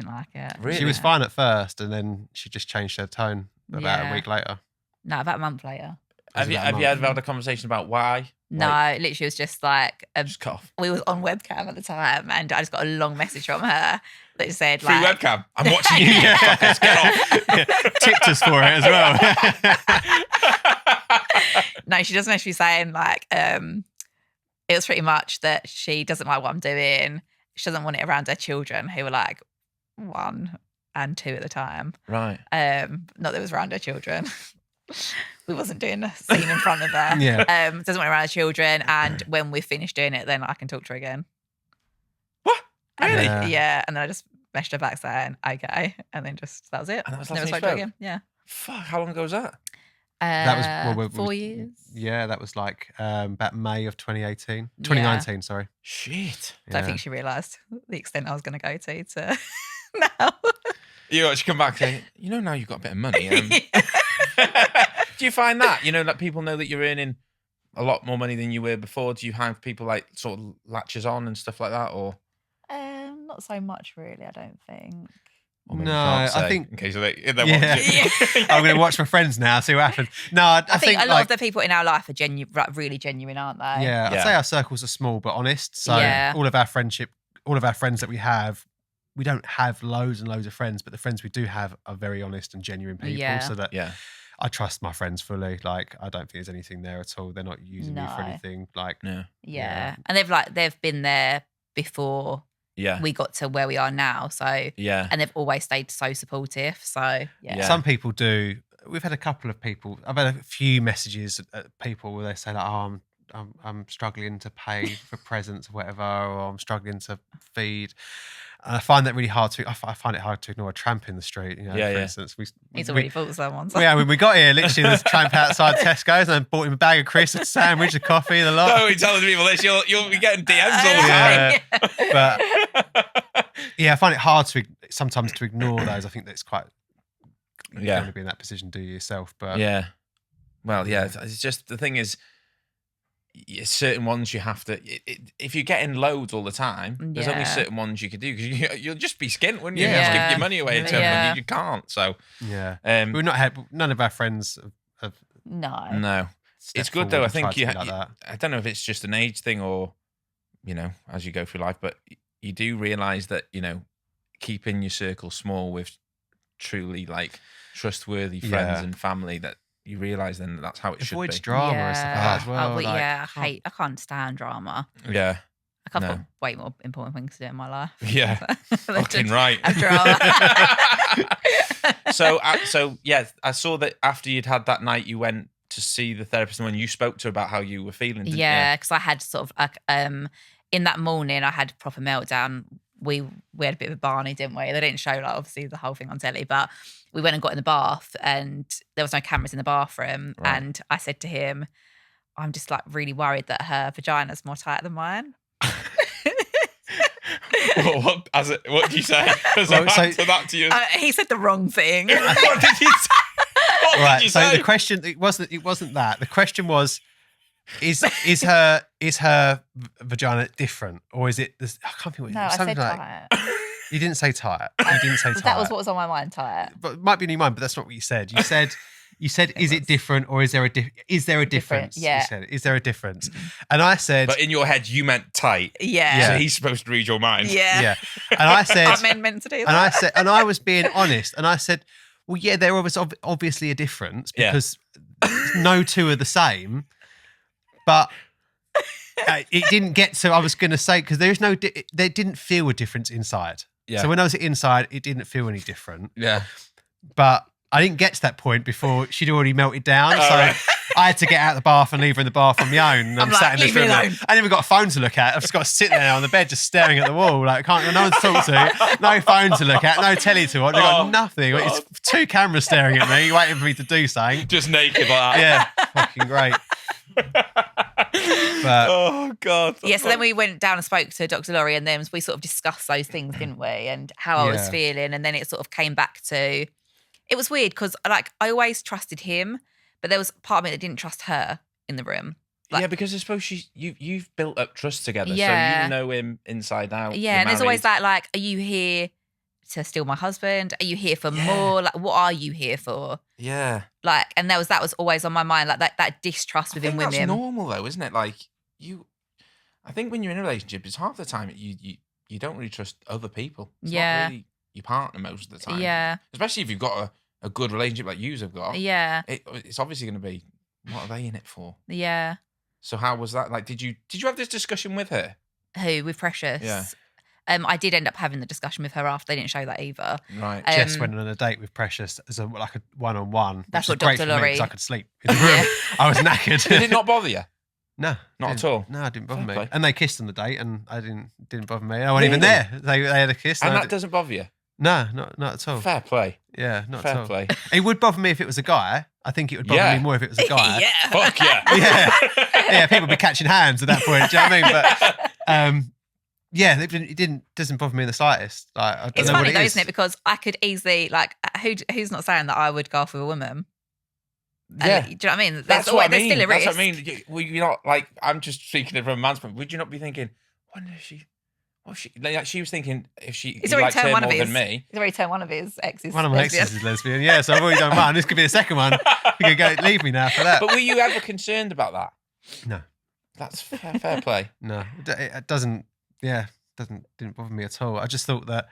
like it. Really? She was Yeah. fine at first, and then she just changed her tone about Yeah. a week later. No, about a month later. Have you about a ever month. had a conversation about why? No, Like, it literally was just like just cut off. we was on webcam at the time, and I just got a long message from her that said Free like, webcam. I'm watching you. You fuckers. Get off. Tipped us for it as well. no, she doesn't actually saying like, it was pretty much that she doesn't like what I'm doing. She doesn't want it around her children who were like 1 and 2 at the time. Right. Not that it was around her children. We wasn't doing a scene in front of her. Yeah. Doesn't want it around her children, and when we've finished doing it, then I can talk to her again. What? And Really? then- yeah. And then I just messaged her back saying, okay. And then just, that was it. And that was Never last time spoke you to her spoke? again. Yeah. Fuck. How long ago was that? That was 4 years. Yeah, that was like about May of 2018. 2019, sorry. Shit. Don't Yeah. think she realised the extent I was going to go to now. You actually come back and say, now you've got a bit of money. Do you find that? That people know that you're earning a lot more money than you were before? Do you have people like sort of latches on and stuff like that? Or Not so much, really, I don't think. or maybe No, you can't I say think- in case they Yeah. watch it. I'm going to watch my friends now, see what happens. No, I I think a lot like, of the people in our life are really genuine, aren't they? yeah, Yeah. I'd say our circles are small but honest. So Yeah. all of our friends that we have, we don't have loads and loads of friends, but the friends we do have are very honest and genuine people. Yeah. So that Yeah. I trust my friends fully. Like, I don't think there's anything there at all. They're not using me for No. anything. Like, No. Yeah. And they've been there before Yeah. we got to where we are now. So, Yeah. and they've always stayed so supportive. So, yeah. Yeah. some people do. We've had a couple of people. I've had a few messages at people where they say like, "Oh, I'm struggling to pay for presents or whatever, or I'm struggling to feed." And I find that really hard to. I find it hard to ignore a tramp in the street. For Yeah. instance, He's already fought someone. So. yeah, when we got here, literally there's a tramp outside Tesco's, and I bought him a bag of crisps, a sandwich, a coffee, the lot. Don't be telling people this. You'll be getting DMs all the time. Yeah. But yeah, I find it hard sometimes to ignore those. I think that's quite. You Yeah. don't want to be in that position, do you yourself? But Yeah. Well, yeah. It's just the thing is, certain ones you have to. If you're getting loads all the time, there's only Yeah. certain ones you could do because you'll just be skint, wouldn't you? Yeah. Just give your money away in terms Yeah. of you can't. So, yeah, um, we've not had none of our friends have No. no. stepped It's good forward though. I and think tried to you. be like that. I don't know if it's just an age thing or, as you go through life, but you do realize that keeping your circle small with truly like trustworthy friends Yeah. and family, that you realize then that's how it should Avoids be. drama and stuff like that as well. Oh, like, I can't stand drama. Yeah. Like, I've No. got way more important things to do in my life. Yeah. than Fucking to right. have drama. So yeah, I saw that after you'd had that night, you went to see the therapist, and when you spoke to her about how you were feeling, didn't Yeah, because I had sort of like in that morning I had a proper meltdown. We had a bit of a Barney, didn't we? They didn't show like obviously the whole thing on telly, but we went and got in the bath, and there was no cameras in the bathroom. Right. And I said to him, I'm just like really worried that her vagina's more tight than mine. What do you say? As Well, an answer that to you? He said the wrong thing. What did you say? What Right. did you So say? the question it wasn't that. The question was, is her vagina different, or is it? I can't think. No, I something said like tight. you didn't say tight. You didn't say tight. That was what was on my mind, tight. But it might be in your mind, but that's not what you said. You said, is it different, or is there a difference? yeah. You said, is there a difference? And I said, But in your head, you meant tight. Yeah. So he's supposed to read your mind. Yeah. yeah. And I said, I'm meant to do that. and I said, and I was being honest, and I said, well, yeah, there was obviously a difference Yeah. because no two are the same, but. It didn't get to. I was going to say because there is no. There didn't feel a difference inside. Yeah. So when I was inside, it didn't feel any different. Yeah. But I didn't get to that point before she'd already melted down. So right. I had to get out of the bath and leave her in the bath on my own. And I'm like, sat in this leave me room. Like, alone. I ain't even got a phone to look at. I've just got to sit there on the bed, just staring at the wall. Like, can't no one to talk to, no phone to look at, no telly to watch. I've got nothing. God. It's two cameras staring at me, waiting for me to do something. Just naked like that. Yeah, fucking great. But Oh, God. Yeah, so then we went down and spoke to Dr. Laurie, and then we sort of discussed those things, didn't we? And how I was Yeah. feeling. And then it sort of came back to, it was weird because like I always trusted him, but there was part of me that didn't trust her in the room. Like, yeah, because I suppose you've built up trust together, Yeah. so you know him inside out. yeah, You're and there's always married. that like, are you here to steal my husband? Are you here for more? Like, what are you here for? Yeah. Like, and that was always on my mind, like that distrust I within think women. that's normal though, isn't it? Like I think when you're in a relationship, it's half the time you don't really trust other people. It's Yeah. not really your partner most of the time. Yeah. Especially if you've got a good relationship like yous have got. Yeah, It's obviously going to be, what are they in it for? yeah. So how was that? Like, did you have this discussion with her? Who with Precious? Yeah. I did end up having the discussion with her after. They didn't show that either. Right. Jess went on a date with Precious as a one-on-one. That's which what was great Dr. for me Laurie- 'cause I could sleep in the room. I was knackered. Did it not bother you? No, Not at didn't. all? No, it didn't bother Fair me. play. And they kissed on the date, and I didn't bother me. I wasn't even Really? there. They had a kiss. And I that did- doesn't bother you? no, not at all. Fair play. Yeah, not Fair at all. play. It would bother me if it was a guy. I think it would bother Yeah. me more if it was a guy. yeah. Fuck yeah. Yeah. Yeah, people would be catching hands at that point. Do you know what I mean? But yeah, it doesn't bother me in the slightest. Like, I don't It's know what funny it though, is. isn't it? Because I could easily like, who's not saying that I would go off with a woman? Yeah. Do you know what I mean? That's what I there's mean. still a That's risk. what I mean. You're not like, I'm just speaking from a man's point. Would you not be thinking, when is she? What she? Like she was thinking if he He's already likes her turned one more of than his. me. He's already turned one of his exes. One of my lesbian. exes is lesbian. Yeah, so I've already done one. This could be the second one. You could go leave me now for that. But were you ever concerned about that? No. That's fair play. No, it doesn't. Yeah, didn't bother me at all. I just thought that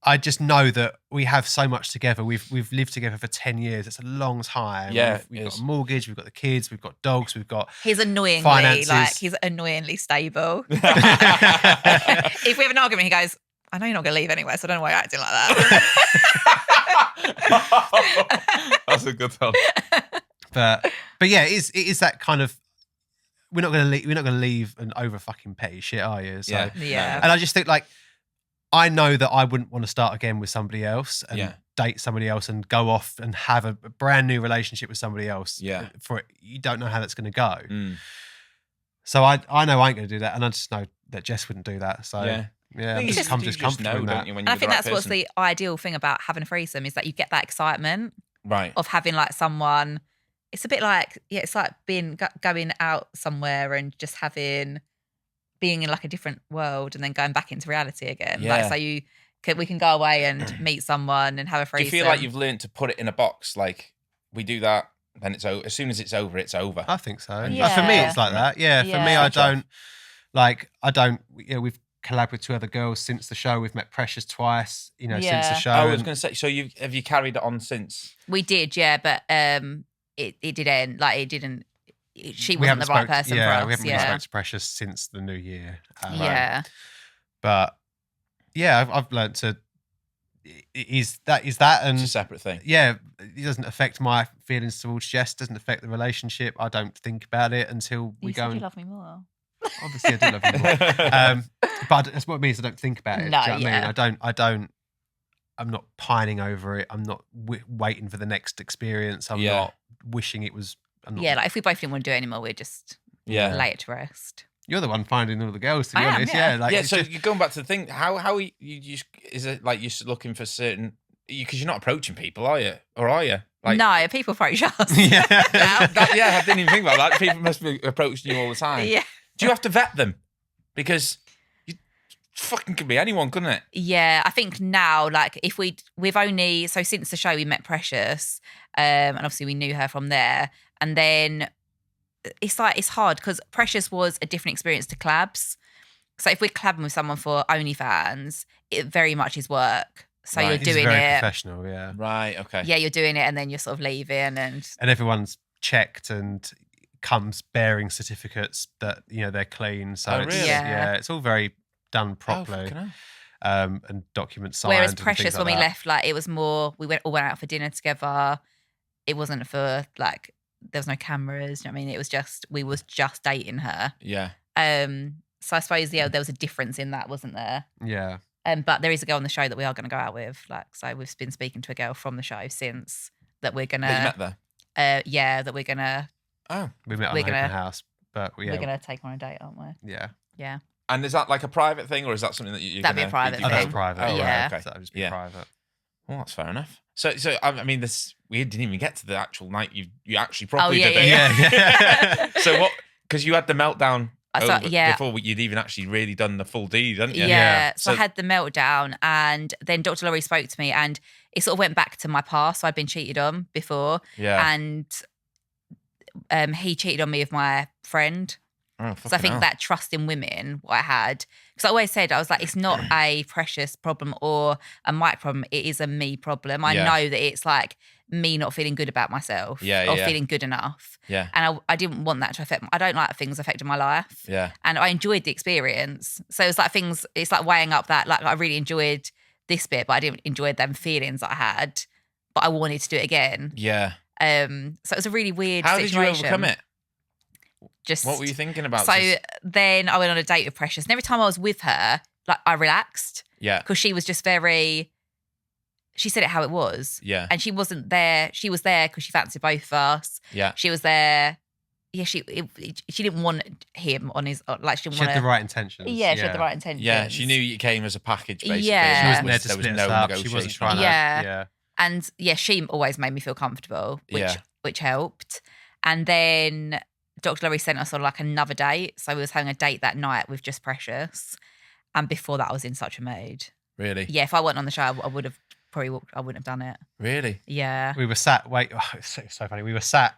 I just know that we have so much together. We've lived together for 10 years. It's a long time. Yeah, we've it got is. a mortgage. We've got the kids. We've got dogs. We've got. He's annoyingly Finances. he's annoyingly stable. If we have an argument, he goes, "I know you're not going to leave anyway, so I don't know why you're acting like that." That's a good one. But yeah, it is that kind of. We're not going to leave an over fucking petty shit, are you? So, Yeah. Yeah. And I just think like. I know that I wouldn't want to start again with somebody else and Yeah. date somebody else and go off and have a brand new relationship with somebody else. Yeah. You don't know how that's going to go. Mm. So I know I ain't going to do that, and I just know that Jess wouldn't do that. So Yeah. yeah, I I'm think just, you I'm just comfortable know, in don't that. you, when And you're I think the right that's what's person. the ideal thing about having a threesome is that you get that excitement Right. of having like someone. It's a bit like, yeah, it's like going out somewhere and just being in like a different world and then going back into reality again. Yeah. Like, so we can go away and meet someone and have a Do threesome. you feel like you've learned to put it in a box? Like we do that, then it's over. As soon as it's over, it's over. I think so. Yeah. For me, it's like that. Yeah, for me, Yeah. I don't. You know, we've collabed with two other girls since the show. We've met Precious twice. You know, since Yeah. the show. I was and- going to say, so have you carried it on since? We did, yeah, but it did end. Like it didn't. She we wasn't the haven't right spoke- person yeah, for us. we haven't really Yeah, spoke to Precious since the new year. yeah. But yeah, I've learned to. Is that It's and a separate thing. yeah, it doesn't affect my feelings towards Jess. Doesn't affect the relationship. I don't think about it until we You go. said you And love me more. obviously, I do love you more. But that's what it means. I don't think about it. No, do you know what I mean? yeah. I don't. pining over it. I'm not waiting for the next experience. I'm not wishing it was. Yeah, like if we both didn't want to do it anymore, we'd just lay it to rest. You're the one finding all the girls, to be I am, honest. yeah. Like, So you're going back to the thing. How are you is it like you're looking for certain? Because you're not approaching people, are you? Or are you? Like, no, people approach us. Yeah. I didn't even think about that. People must be approaching you all the time. Yeah. Do you have to vet them? Because you fucking could be anyone, couldn't it? Yeah, I think now, like, if we've only, so since the show we met Precious, and obviously we knew her from there, and then it's like, it's hard because Precious was a different experience to collabs. So if we're collabing with someone for OnlyFans, it very much is work. So Right. you're It's doing very it. professional, yeah. Right, okay. Yeah, you're doing it and then you're sort of leaving and everyone's checked and comes bearing certificates that they're clean. So Oh, it's, really? Yeah. it's all very done Oh, properly. fucking hell. And documents signed. whereas and Precious, things when like we that. left, like it was more, we all went out for dinner together. It wasn't for like, there was no cameras. You know what I mean? It was just, we was just dating her. Yeah. So I suppose, there was a difference in that, wasn't there? Yeah. But there is a girl on the show that we are going to go out with. Like, so we've been speaking to a girl from the show since that we're going That you to, met there? that we're going to, Oh. We met on We're the gonna- open house, but we're going to take her on a date, aren't we? yeah. Yeah. And is that like a private thing, or is that something that you're That'd be gonna a private Oh, that's thing. private. Oh, Yeah. right, okay. So that would just be Yeah. private. Well, that's fair enough. So I mean, we didn't even get to the actual night you actually properly yeah, did it. Yeah. So what? Because you had the meltdown Yeah. before you'd even actually really done the full deed, hadn't you? Yeah. So I So- had the meltdown, and then Dr. Laurie spoke to me, and it sort of went back to my past. So I'd been cheated on before, Yeah. and he cheated on me with my friend. Oh, So I think that trust in women, what I had, because I always said, I was like, it's not a Precious problem or a Mike problem. It is a me problem. I Yeah. know that it's like me not feeling good about myself or feeling good enough. Yeah. And I didn't want that to affect, I don't like things affecting my life. Yeah. And I enjoyed the experience. So it's like it's like weighing up that, like, I really enjoyed this bit, but I didn't enjoy them feelings that I had, but I wanted to do it again. Yeah. So it was a really weird How situation. did you overcome it? Just What were you thinking about? So Just- then I went on a date with Precious, and every time I was with her, like, I relaxed yeah. because she was just she said it how it was. Yeah. And she wasn't there. She was there because she fancied both of us. Yeah. She was there. Yeah, she didn't want him on his, like, she didn't She want had the right intentions. Yeah, she had the right intentions. Yeah. She knew you came as a package, basically. Yeah. She wasn't There there to was split no us up. She negotiation. wasn't trying Yeah. to. Yeah. And yeah, she always made me feel comfortable, Yeah. which helped. And then Dr. Laurie sent us on like another date. So we was having a date that night with just Precious. And before that, I was in such a mood. Really? Yeah, if I wasn't on the show, I would have I wouldn't have done it. Really? Yeah. We were sat it's so funny. We were sat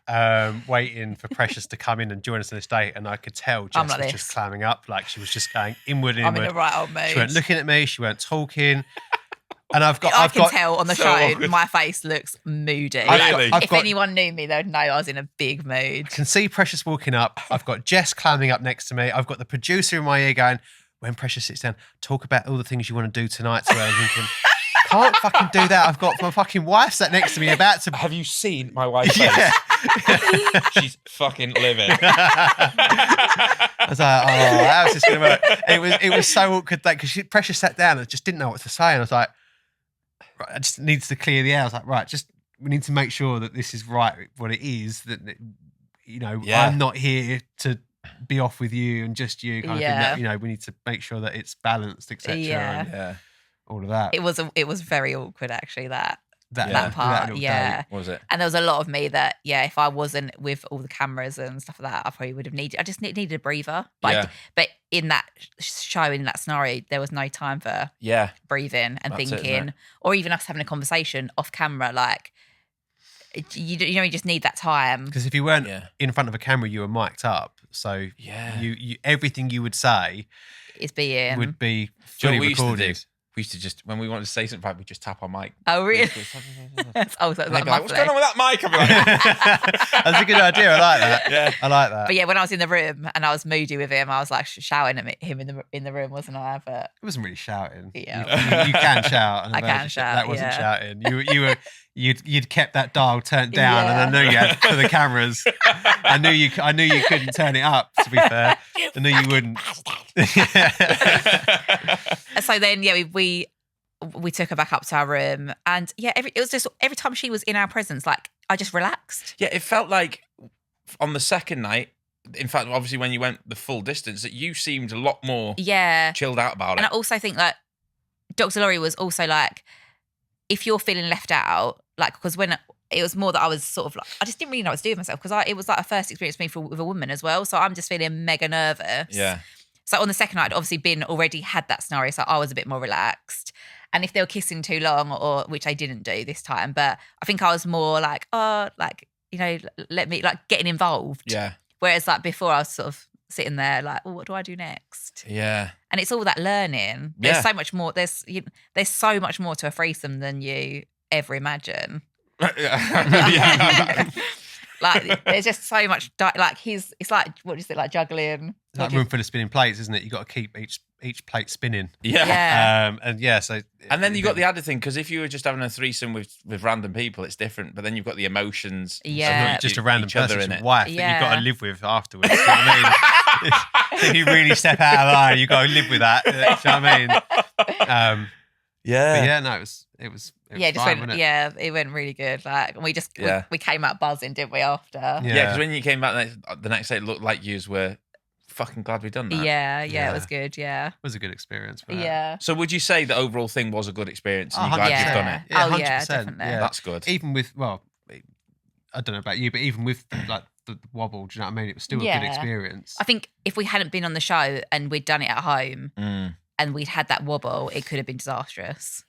waiting for Precious to come in and join us on this date, and I could tell Jess I'm like was this. just clamming up, like she was just going inward and I'm in inward. the right old mood. She weren't looking at me. She weren't talking. And I can tell on the so show, awkward. my face looks moody. Really? I've If got- anyone knew me, they would know I was in a big mood. I can see Precious walking up. I've got Jess clamming up next to me. I've got the producer in my ear going, when Precious sits down, talk about all the things you want to do tonight to her. I'm thinking, can't fucking do that. I've got my fucking wife sat next to me about to. Have you seen my wife's Yeah. face? She's fucking livid. I was like, oh, how's this going to work? It was so awkward that because Precious sat down and just didn't know what to say. And I was like, right, I just needs to clear the air. I was like, right, we need to make sure that this is right, what it is. That, Yeah. I'm not here to be off with you and just you kind of Yeah. thing. That, we need to make sure that it's balanced, etc. Yeah. And Yeah. all of that. It was very awkward, actually, that that part. little Yeah. date. Was it? And there was a lot of me that, yeah, if I wasn't with all the cameras and stuff like that, I probably would have needed a breather. But, Yeah. but in that show, in that scenario, there was no time for Yeah. breathing and That's it, isn't thinking, it? or even us having a conversation off camera. Like, you just need that time. Because if you weren't Yeah. in front of a camera, you were mic'd up. So Yeah. you everything you would say It's being. would be Do you know fully what we used to recorded. do? We used to just, when we wanted to say something, we just tap our mic. Oh, really? And Oh, so they'd it was like be like, what's muffling. going on with that mic? I'd be like, That's a good idea. I like that. yeah. I like that. But yeah, when I was in the room and I was moody with him, I was like shouting at him in the room, wasn't I? But It wasn't really shouting. Yeah. You can shout. And I can that shout, wasn't yeah. shouting. You'd kept that dial turned down, and I knew you had for the cameras. I knew you couldn't turn it up. To be fair, I knew you wouldn't. so then, yeah, we we took her back up to our room, and it was just every time she was in our presence, like I just relaxed. Yeah, it felt like on the second night, in fact, obviously when you went the full distance, that you seemed a lot more chilled out about it. And I also think that Dr. Laurie was also like, if you're feeling left out, like, because when it was more that I was sort of like, I just didn't really know what to do with myself, because it was like a first experience for me with a woman as well. So I'm just feeling mega nervous. Yeah. So on the second night, I'd obviously already had that scenario. So I was a bit more relaxed. And if they were kissing too long, or which I didn't do this time, but I think I was more like, let me, like, getting involved. Yeah. Whereas like before, I was sort of sitting there like, well, what do I do next? Yeah. And it's all that learning. Yeah. There's so much more. There's so much more to a threesome than you ever imagine. Yeah. Like there's just so much. It's like, what is it, like juggling? It's like room full of spinning plates, isn't it? You got to keep each plate spinning. Yeah. And then you got the added thing, because if you were just having a threesome with random people, it's different. But then you've got the emotions. Yeah. Just a random each other person's in it. wife that you've got to live with afterwards. You know what I mean? If you really step out of line, you've got to live with that. You know what I mean? Yeah. But yeah, no, it was fine, wasn't it? It went really good. Like we came out buzzing, didn't we? After Yeah, because when you came back the next day, it looked like you were fucking glad we'd done that. Yeah, it was good. Yeah, It was a good experience. yeah. So would you say the overall thing was a good experience, and you're glad you've done it? Yeah, Oh, yeah, 100%. definitely. Yeah. That's good. Even with, well, I don't know about you, but even with like the wobble, do you know what I mean? It was still a good experience. I think if we hadn't been on the show and we'd done it at home and we'd had that wobble, it could have been disastrous.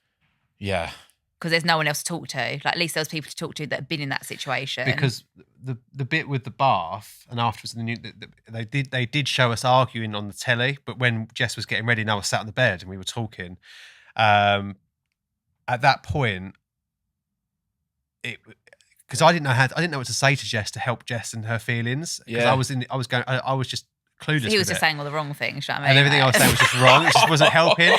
Yeah. Because there's no one else to talk to. Like, at least there was people to talk to that have been in that situation. Because the bit with the bath and afterwards they did show us arguing on the telly, but when Jess was getting ready and I was sat on the bed and we were talking, at that point, because I didn't know what to say to Jess to help Jess and her feelings. Because Yeah. I was just clueless. he was with just it. saying all the wrong things. You know what I And mean? everything I was saying was just wrong. It just wasn't helping.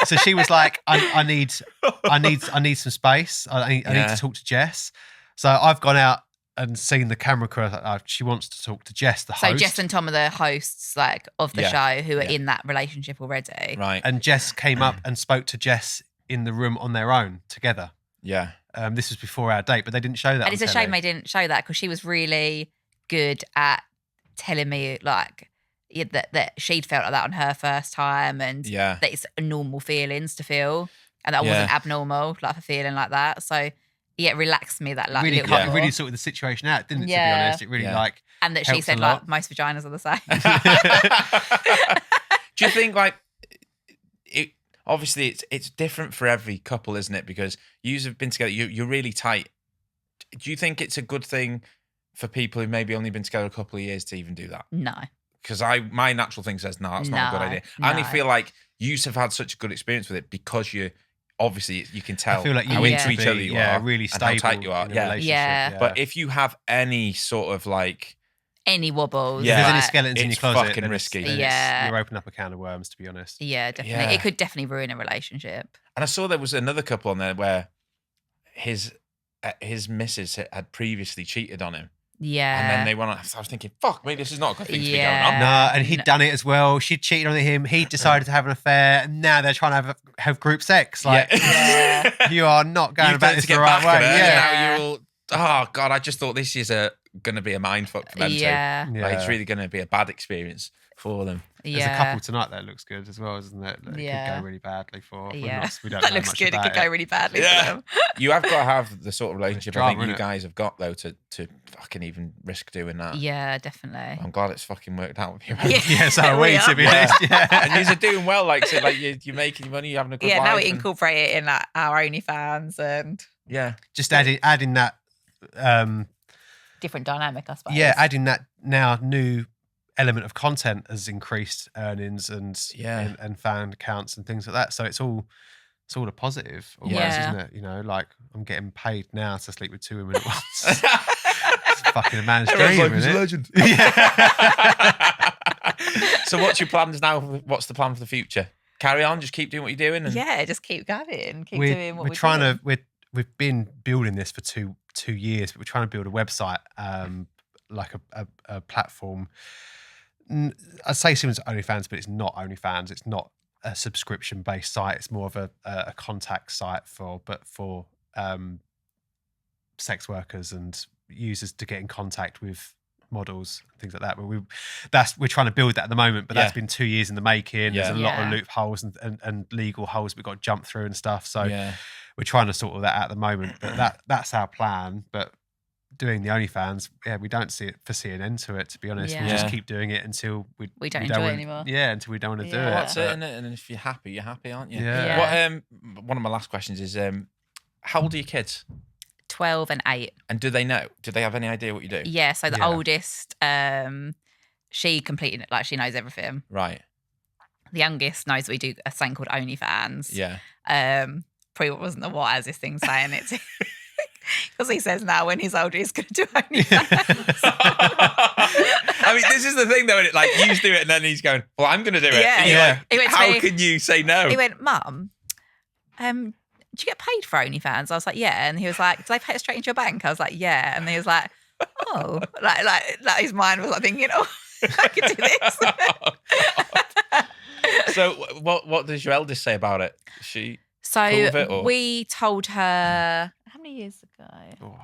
So she was like, I need some space. I need to talk to Jess. So I've gone out and seen the camera crew. She wants to talk to Jess, the host. So Jess and Tom are the hosts, like, of the show, who are in that relationship already. Right. And Jess came up and spoke to Jess in the room on their own together. Yeah. This was before our date, but they didn't show that. And it's a shame they didn't show that, because she was really good at telling me, like, that she'd felt like that on her first time, and that it's normal feelings to feel, and that I wasn't abnormal, like, for feeling like that. So it relaxed me that, like, really, little bit really more. sorted the situation out, didn't it? Yeah. To be honest, it really like. And that she helped said, a like, lot. most vaginas are the same. Do you think, like, it? Obviously, it's different for every couple, isn't it? Because you have been together, you're really tight. Do you think it's a good thing for people who maybe only been together a couple of years to even do that? No. Because my natural thing says, no, that's not a good idea. I only feel like you have had such a good experience with it, because you obviously, you can tell I feel like you how need into to each be, other you are, really and stable, how tight you are. in a Yeah. relationship. Yeah. But if you have any sort of like, Any wobbles. if there's any like- skeletons in your It's closet, fucking then risky. then Yeah. you're opening up a can of worms. To be honest, Yeah, definitely. Yeah. It could definitely ruin a relationship. and I saw there was another couple on there where his missus had previously cheated on him. Yeah. And then they went on. I was thinking, fuck, maybe this is not a good thing to be going Yeah. on. no, and he'd done it as well. She'd cheated on him. He decided to have an affair, and now they're trying to have group sex. Like, Yeah. you are not going You've done about it this to get the right back way. at her, Yeah, and now you're all, oh God, I just thought this is going to be a mindfuck for them Yeah. too. Like, it's really going to be a bad experience for them. There's a couple tonight that looks good as well, isn't it? That it Yeah. could go really badly for. Yeah. We don't That know looks much good. It about could go really badly for Yeah. them. You have got to have the sort of relationship I drama, think you innit? guys have got, though, to fucking even risk doing that. Yeah, definitely. I'm glad it's fucking worked out with you. Yeah, so are we, to be honest. Yeah. And you're doing well, like, so, like you're making your money, you're having a good Yeah, life. now we and- incorporate it in, like, our OnlyFans and Yeah. Just adding that. different dynamic, I suppose. Yeah, adding that now new element of content has increased earnings and fan accounts and things like that. So it's all a positive, almost, Yeah. isn't it? You know, like, I'm getting paid now to sleep with two women at once. It's fucking a man's dream, Everyone's like, isn't he's a it? legend. So what's your plans now? What's the plan for the future? Carry on, just keep doing what you're doing. And Yeah, just keep going. Keep we're, doing what we're we're trying doing. to we've been building this for two years, but we're trying to build a website, like a platform. I'd say similar to OnlyFans, but it's not OnlyFans. It's not a subscription based site. It's more of a contact site for sex workers and users to get in contact with models and things like that. But we're trying to build that at the moment, but that's been 2 years in the making. There's a lot of loopholes and legal holes we've got to jump through and stuff. So we're trying to sort all that out at the moment. But that's our plan. But doing the OnlyFans, we don't foresee an end to it, to be honest. Yeah. We'll just keep doing it until we don't enjoy it anymore. Yeah, until we don't want to do it. That's it, isn't it? And if you're happy, aren't you? Yeah. What, one of my last questions is, how old are your kids? 12 and 8. And do they know? Do they have any idea what you do? Yeah, so the oldest, she completely, like, she knows everything. Right. The youngest knows that we do a thing called OnlyFans. Yeah. Probably wasn't the wisest thing saying it to because he says now when he's older he's going to do OnlyFans. I mean, this is the thing though, like you do it and then he's going, well, I'm going to do it. Yeah. And you're like, He went to how me- can you say no? He went, Mum, do you get paid for OnlyFans? I was like, yeah. And he was like, do they pay it straight into your bank? I was like, yeah. And he was like, oh, like his mind was like thinking, oh, I could do this. So what does your eldest say about it? Is she So cool with it, or? we told her, how many years ago?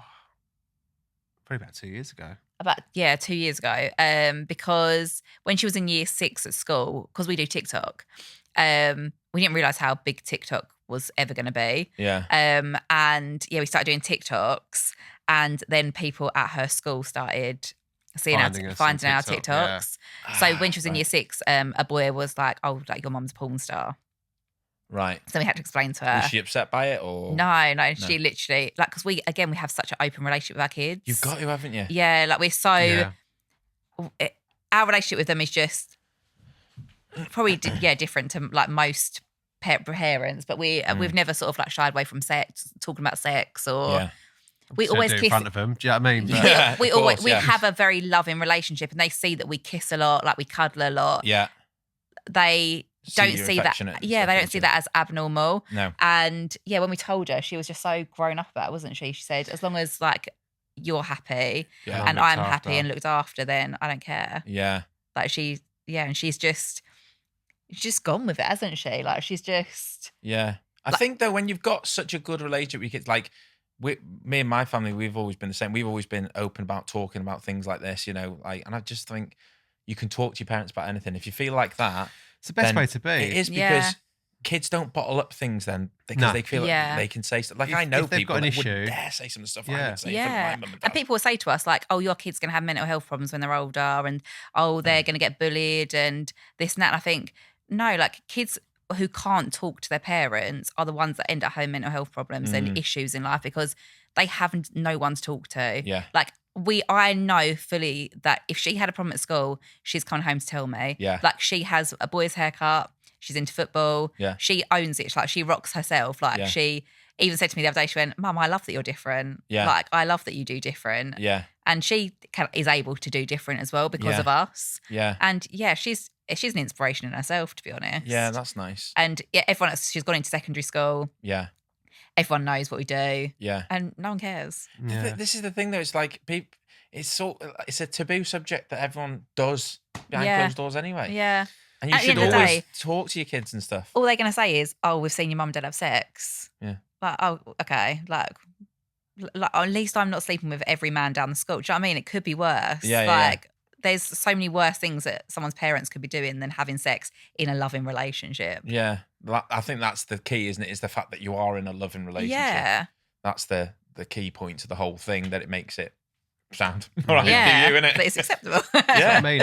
Probably about 2 years ago. About 2 years ago. Because when she was in year 6 at school, because we do TikTok, we didn't realise how big TikTok was ever going to be. Yeah. And we started doing TikToks, and then people at her school started finding our TikToks. Yeah. So when she was in year 6, a boy was like, "Oh, like your mum's Pornstar." Right. So we had to explain to her. Was she upset by it, or No. She literally, like, because we have such an open relationship with our kids. You've got to, haven't you? Yeah, like we're so. Our relationship with them is just probably different to like most parents, but we've never sort of like shied away from sex, talking about sex, or we always kiss in front of them. Do you know what I mean? But, Yeah, we have a very loving relationship, and they see that we kiss a lot, like we cuddle a lot. Yeah. They don't you're see that. affectionate and Yeah, stuff, they don't don't see you? that as abnormal. No. And when we told her, she was just so grown up about it, wasn't she? She said, as long as like you're happy Yeah. and looked I'm after. happy and looked after, then I don't care. Yeah. Like and she's just gone with it, hasn't she? Like she's just Yeah. I think though, when you've got such a good relationship with your kids, like me and my family, we've always been the same. We've always been open about talking about things like this, and I just think you can talk to your parents about anything. If you feel like that, it's the best then way to be. It is, because kids don't bottle up things then because they feel like they can say stuff. Like, I know if they've people got an that issue, wouldn't dare say some of the stuff I would say in front of my mum and dad. And people will say to us like, oh, your kid's going to have mental health problems when they're older, and oh, they're going to get bullied and this and that. And I think, no, like kids who can't talk to their parents are the ones that end up having mental health problems and issues in life because they have no one to talk to. Yeah. Like I know fully that if she had a problem at school, she's coming home to tell me. Yeah. Like she has a boy's haircut. She's into football. Yeah. She owns it. Like she rocks herself. Like she even said to me the other day, she went, Mum, I love that you're different. Yeah. Like I love that you do different. Yeah. And she is able to do different as well because of us. Yeah. And she's an inspiration in herself, to be honest. Yeah, that's nice. And everyone else, she's gone into secondary school. Yeah. Everyone knows what we do. Yeah. And no one cares. Yeah. This is the thing though, it's like it's a taboo subject that everyone does behind closed doors ananyway. Yeah. And you At the should end of the always day- talk to your kids and stuff. All they're going to say is, oh, we've seen your mum and dad have sex. Yeah. Like, oh, okay. Like at least I'm not sleeping with every man down the school. Do you know what I mean? It could be worse. Yeah, like, there's so many worse things that someone's parents could be doing than having sex in a loving relationship. Yeah. I think that's the key, isn't it? Is the fact that you are in a loving relationship. Yeah. That's the key point to the whole thing, that it makes it sound all right Yeah. to you, innit? That it's acceptable. Yeah. I mean,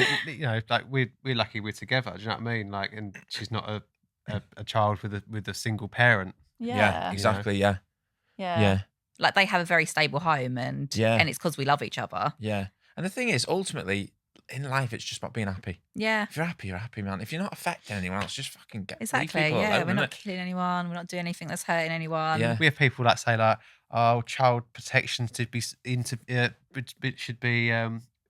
like we're lucky we're together. Do you know what I mean? Like, and she's not a child with a single parent. Yeah. Exactly. Yeah. Yeah. Like they have a very stable home and it's because we love each other. Yeah. And the thing is, ultimately, in life, it's just about being happy. Yeah. If you're happy, man. If you're not affecting anyone else, just fucking leave Exactly. people Yeah. alone, We're not innit? killing anyone. We're not doing anything that's hurting anyone. Yeah. We have people that say like, "Oh, child protection should be should be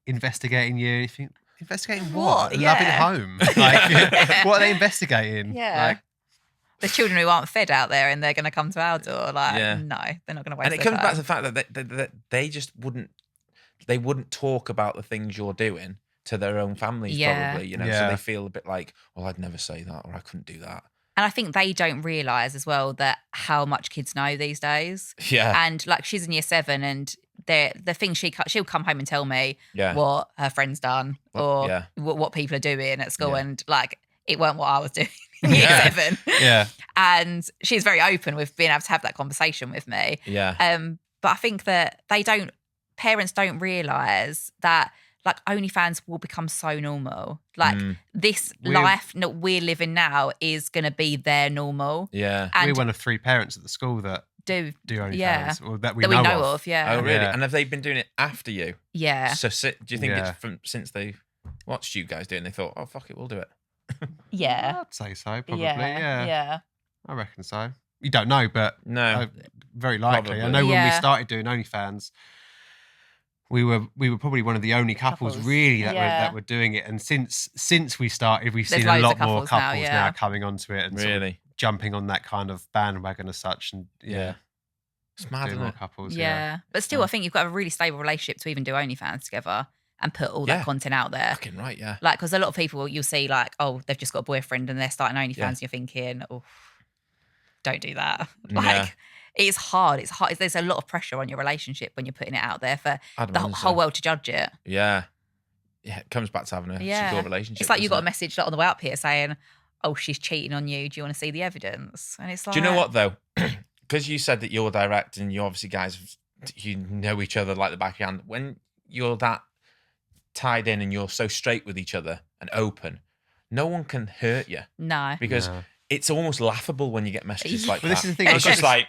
investigating you." And you think, investigating what? What? Loving Yeah. home. Like, what are they investigating? Yeah. Like, The children who aren't fed out there and they're going to come to our door. Like, no, they're not going to waste And it their comes back time. to the fact that they just wouldn't talk about the things you're doing to their own families, Yeah. probably, so Yeah. they feel a bit like, well, I'd never say that, or I couldn't do that. And I think they don't realise as well that how much kids know these days. Yeah. And like she's in year 7 and the thing she'll come home and tell me Yeah. what her friend's done or Yeah. what people are doing at school. Yeah. And like, it weren't what I was doing in year 7. Yeah. And she's very open with being able to have that conversation with me. Yeah. But I think that parents don't realise that like OnlyFans will become so normal. Like this life that we're living now is going to be their normal. Yeah. And We're one of 3 parents at the school that do OnlyFans, yeah. or that we that know, we know of. Yeah. Oh, really? Yeah. And have they been doing it after you? Yeah. So do you think Yeah. it's from since they watched you guys doing, they thought, oh, fuck it, we'll do it? Yeah. I'd say so, probably. Yeah. Yeah. I reckon so. You don't know, but No. very likely. Probably. I know when we Yeah. started doing OnlyFans, we were probably one of the only couples really that were doing it. And since we started, we've There's seen a loads lot of more couples now, couples yeah. now coming onto it and sort of Really? jumping on that kind of bandwagon as such. And yeah, It's mad, doing isn't more it? couples. Yeah. But still, I think you've got a really stable relationship to even do OnlyFans together and put all Yeah. that content out there. Fucking right, yeah. Like, because a lot of people you'll see, like, oh, they've just got a boyfriend and they're starting OnlyFans, Yeah. and you're thinking, oh, don't do that. Yeah. Like, it's hard. It's hard. There's a lot of pressure on your relationship when you're putting it out there for I'd the imagine whole so. world to judge it. Yeah. Yeah, it comes back to having a Yeah. secure relationship. It's like you got a doesn't it? message like, on the way up here saying, oh, she's cheating on you. Do you want to see the evidence? And it's like, Do you know what, though? Because you said that you're direct and you obviously guys, you know each other like the back of your hand. When you're that tied in and you're so straight with each other and open, no one can hurt you No. because No. it's almost laughable when you get messages like Well, that. this is the thing, It's I've just got like,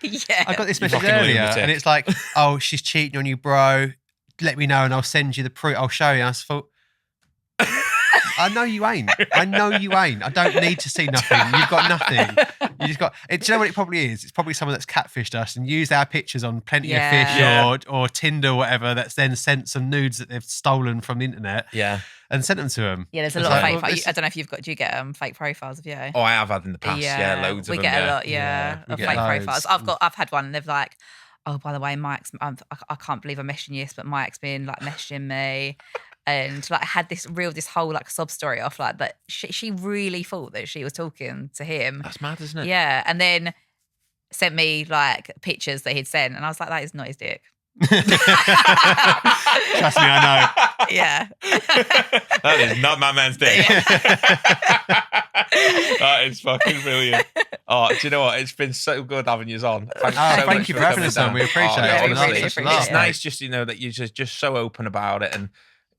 Yeah. I got this You message fucking earlier, lunatic. and it's like, "Oh, she's cheating on you, bro. Let me know, and I'll send you the proof. I'll show you." I just thought, I know you ain't. I know you ain't. I don't need to see nothing. You've got nothing. You just got. Do you know what it probably is? It's probably someone that's catfished us and used our pictures on Plenty of Fish Yeah. or Tinder or whatever. That's then sent some nudes that they've stolen from the internet yeah. and sent them to them. Yeah, there's a It's lot of like, fake. well, this- I don't know if you've got. Do you get fake profiles of you? Oh, I have had in the past. Yeah, loads of we them. get yeah. a lot. Yeah, we of get fake loads. profiles. I've had one, and they're like, "Oh, by the way, Mike's. I can't believe I'm messaging you, but Mike's been like messaging me." And like had this whole like sob story off like that she really thought that she was talking to him. That's mad, isn't it? Yeah, and then sent me like pictures that he'd sent, and I was like, that is not his dick. Trust me, I know. Yeah. That is not my man's dick. That is fucking brilliant. Oh, do you know what? It's been so good having you on. Thank Thank you for having coming us on. down. We appreciate it. honestly, We really it's appreciate it. nice just that you're just so open about it, and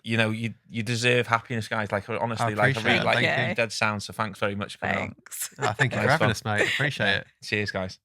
you know you deserve happiness, guys. Like honestly, like I appreciate really it. like Thank you. dead sound. So thanks very much for coming on. Thanks. Thank you for Nice having one. us, mate. Appreciate it. Cheers, guys.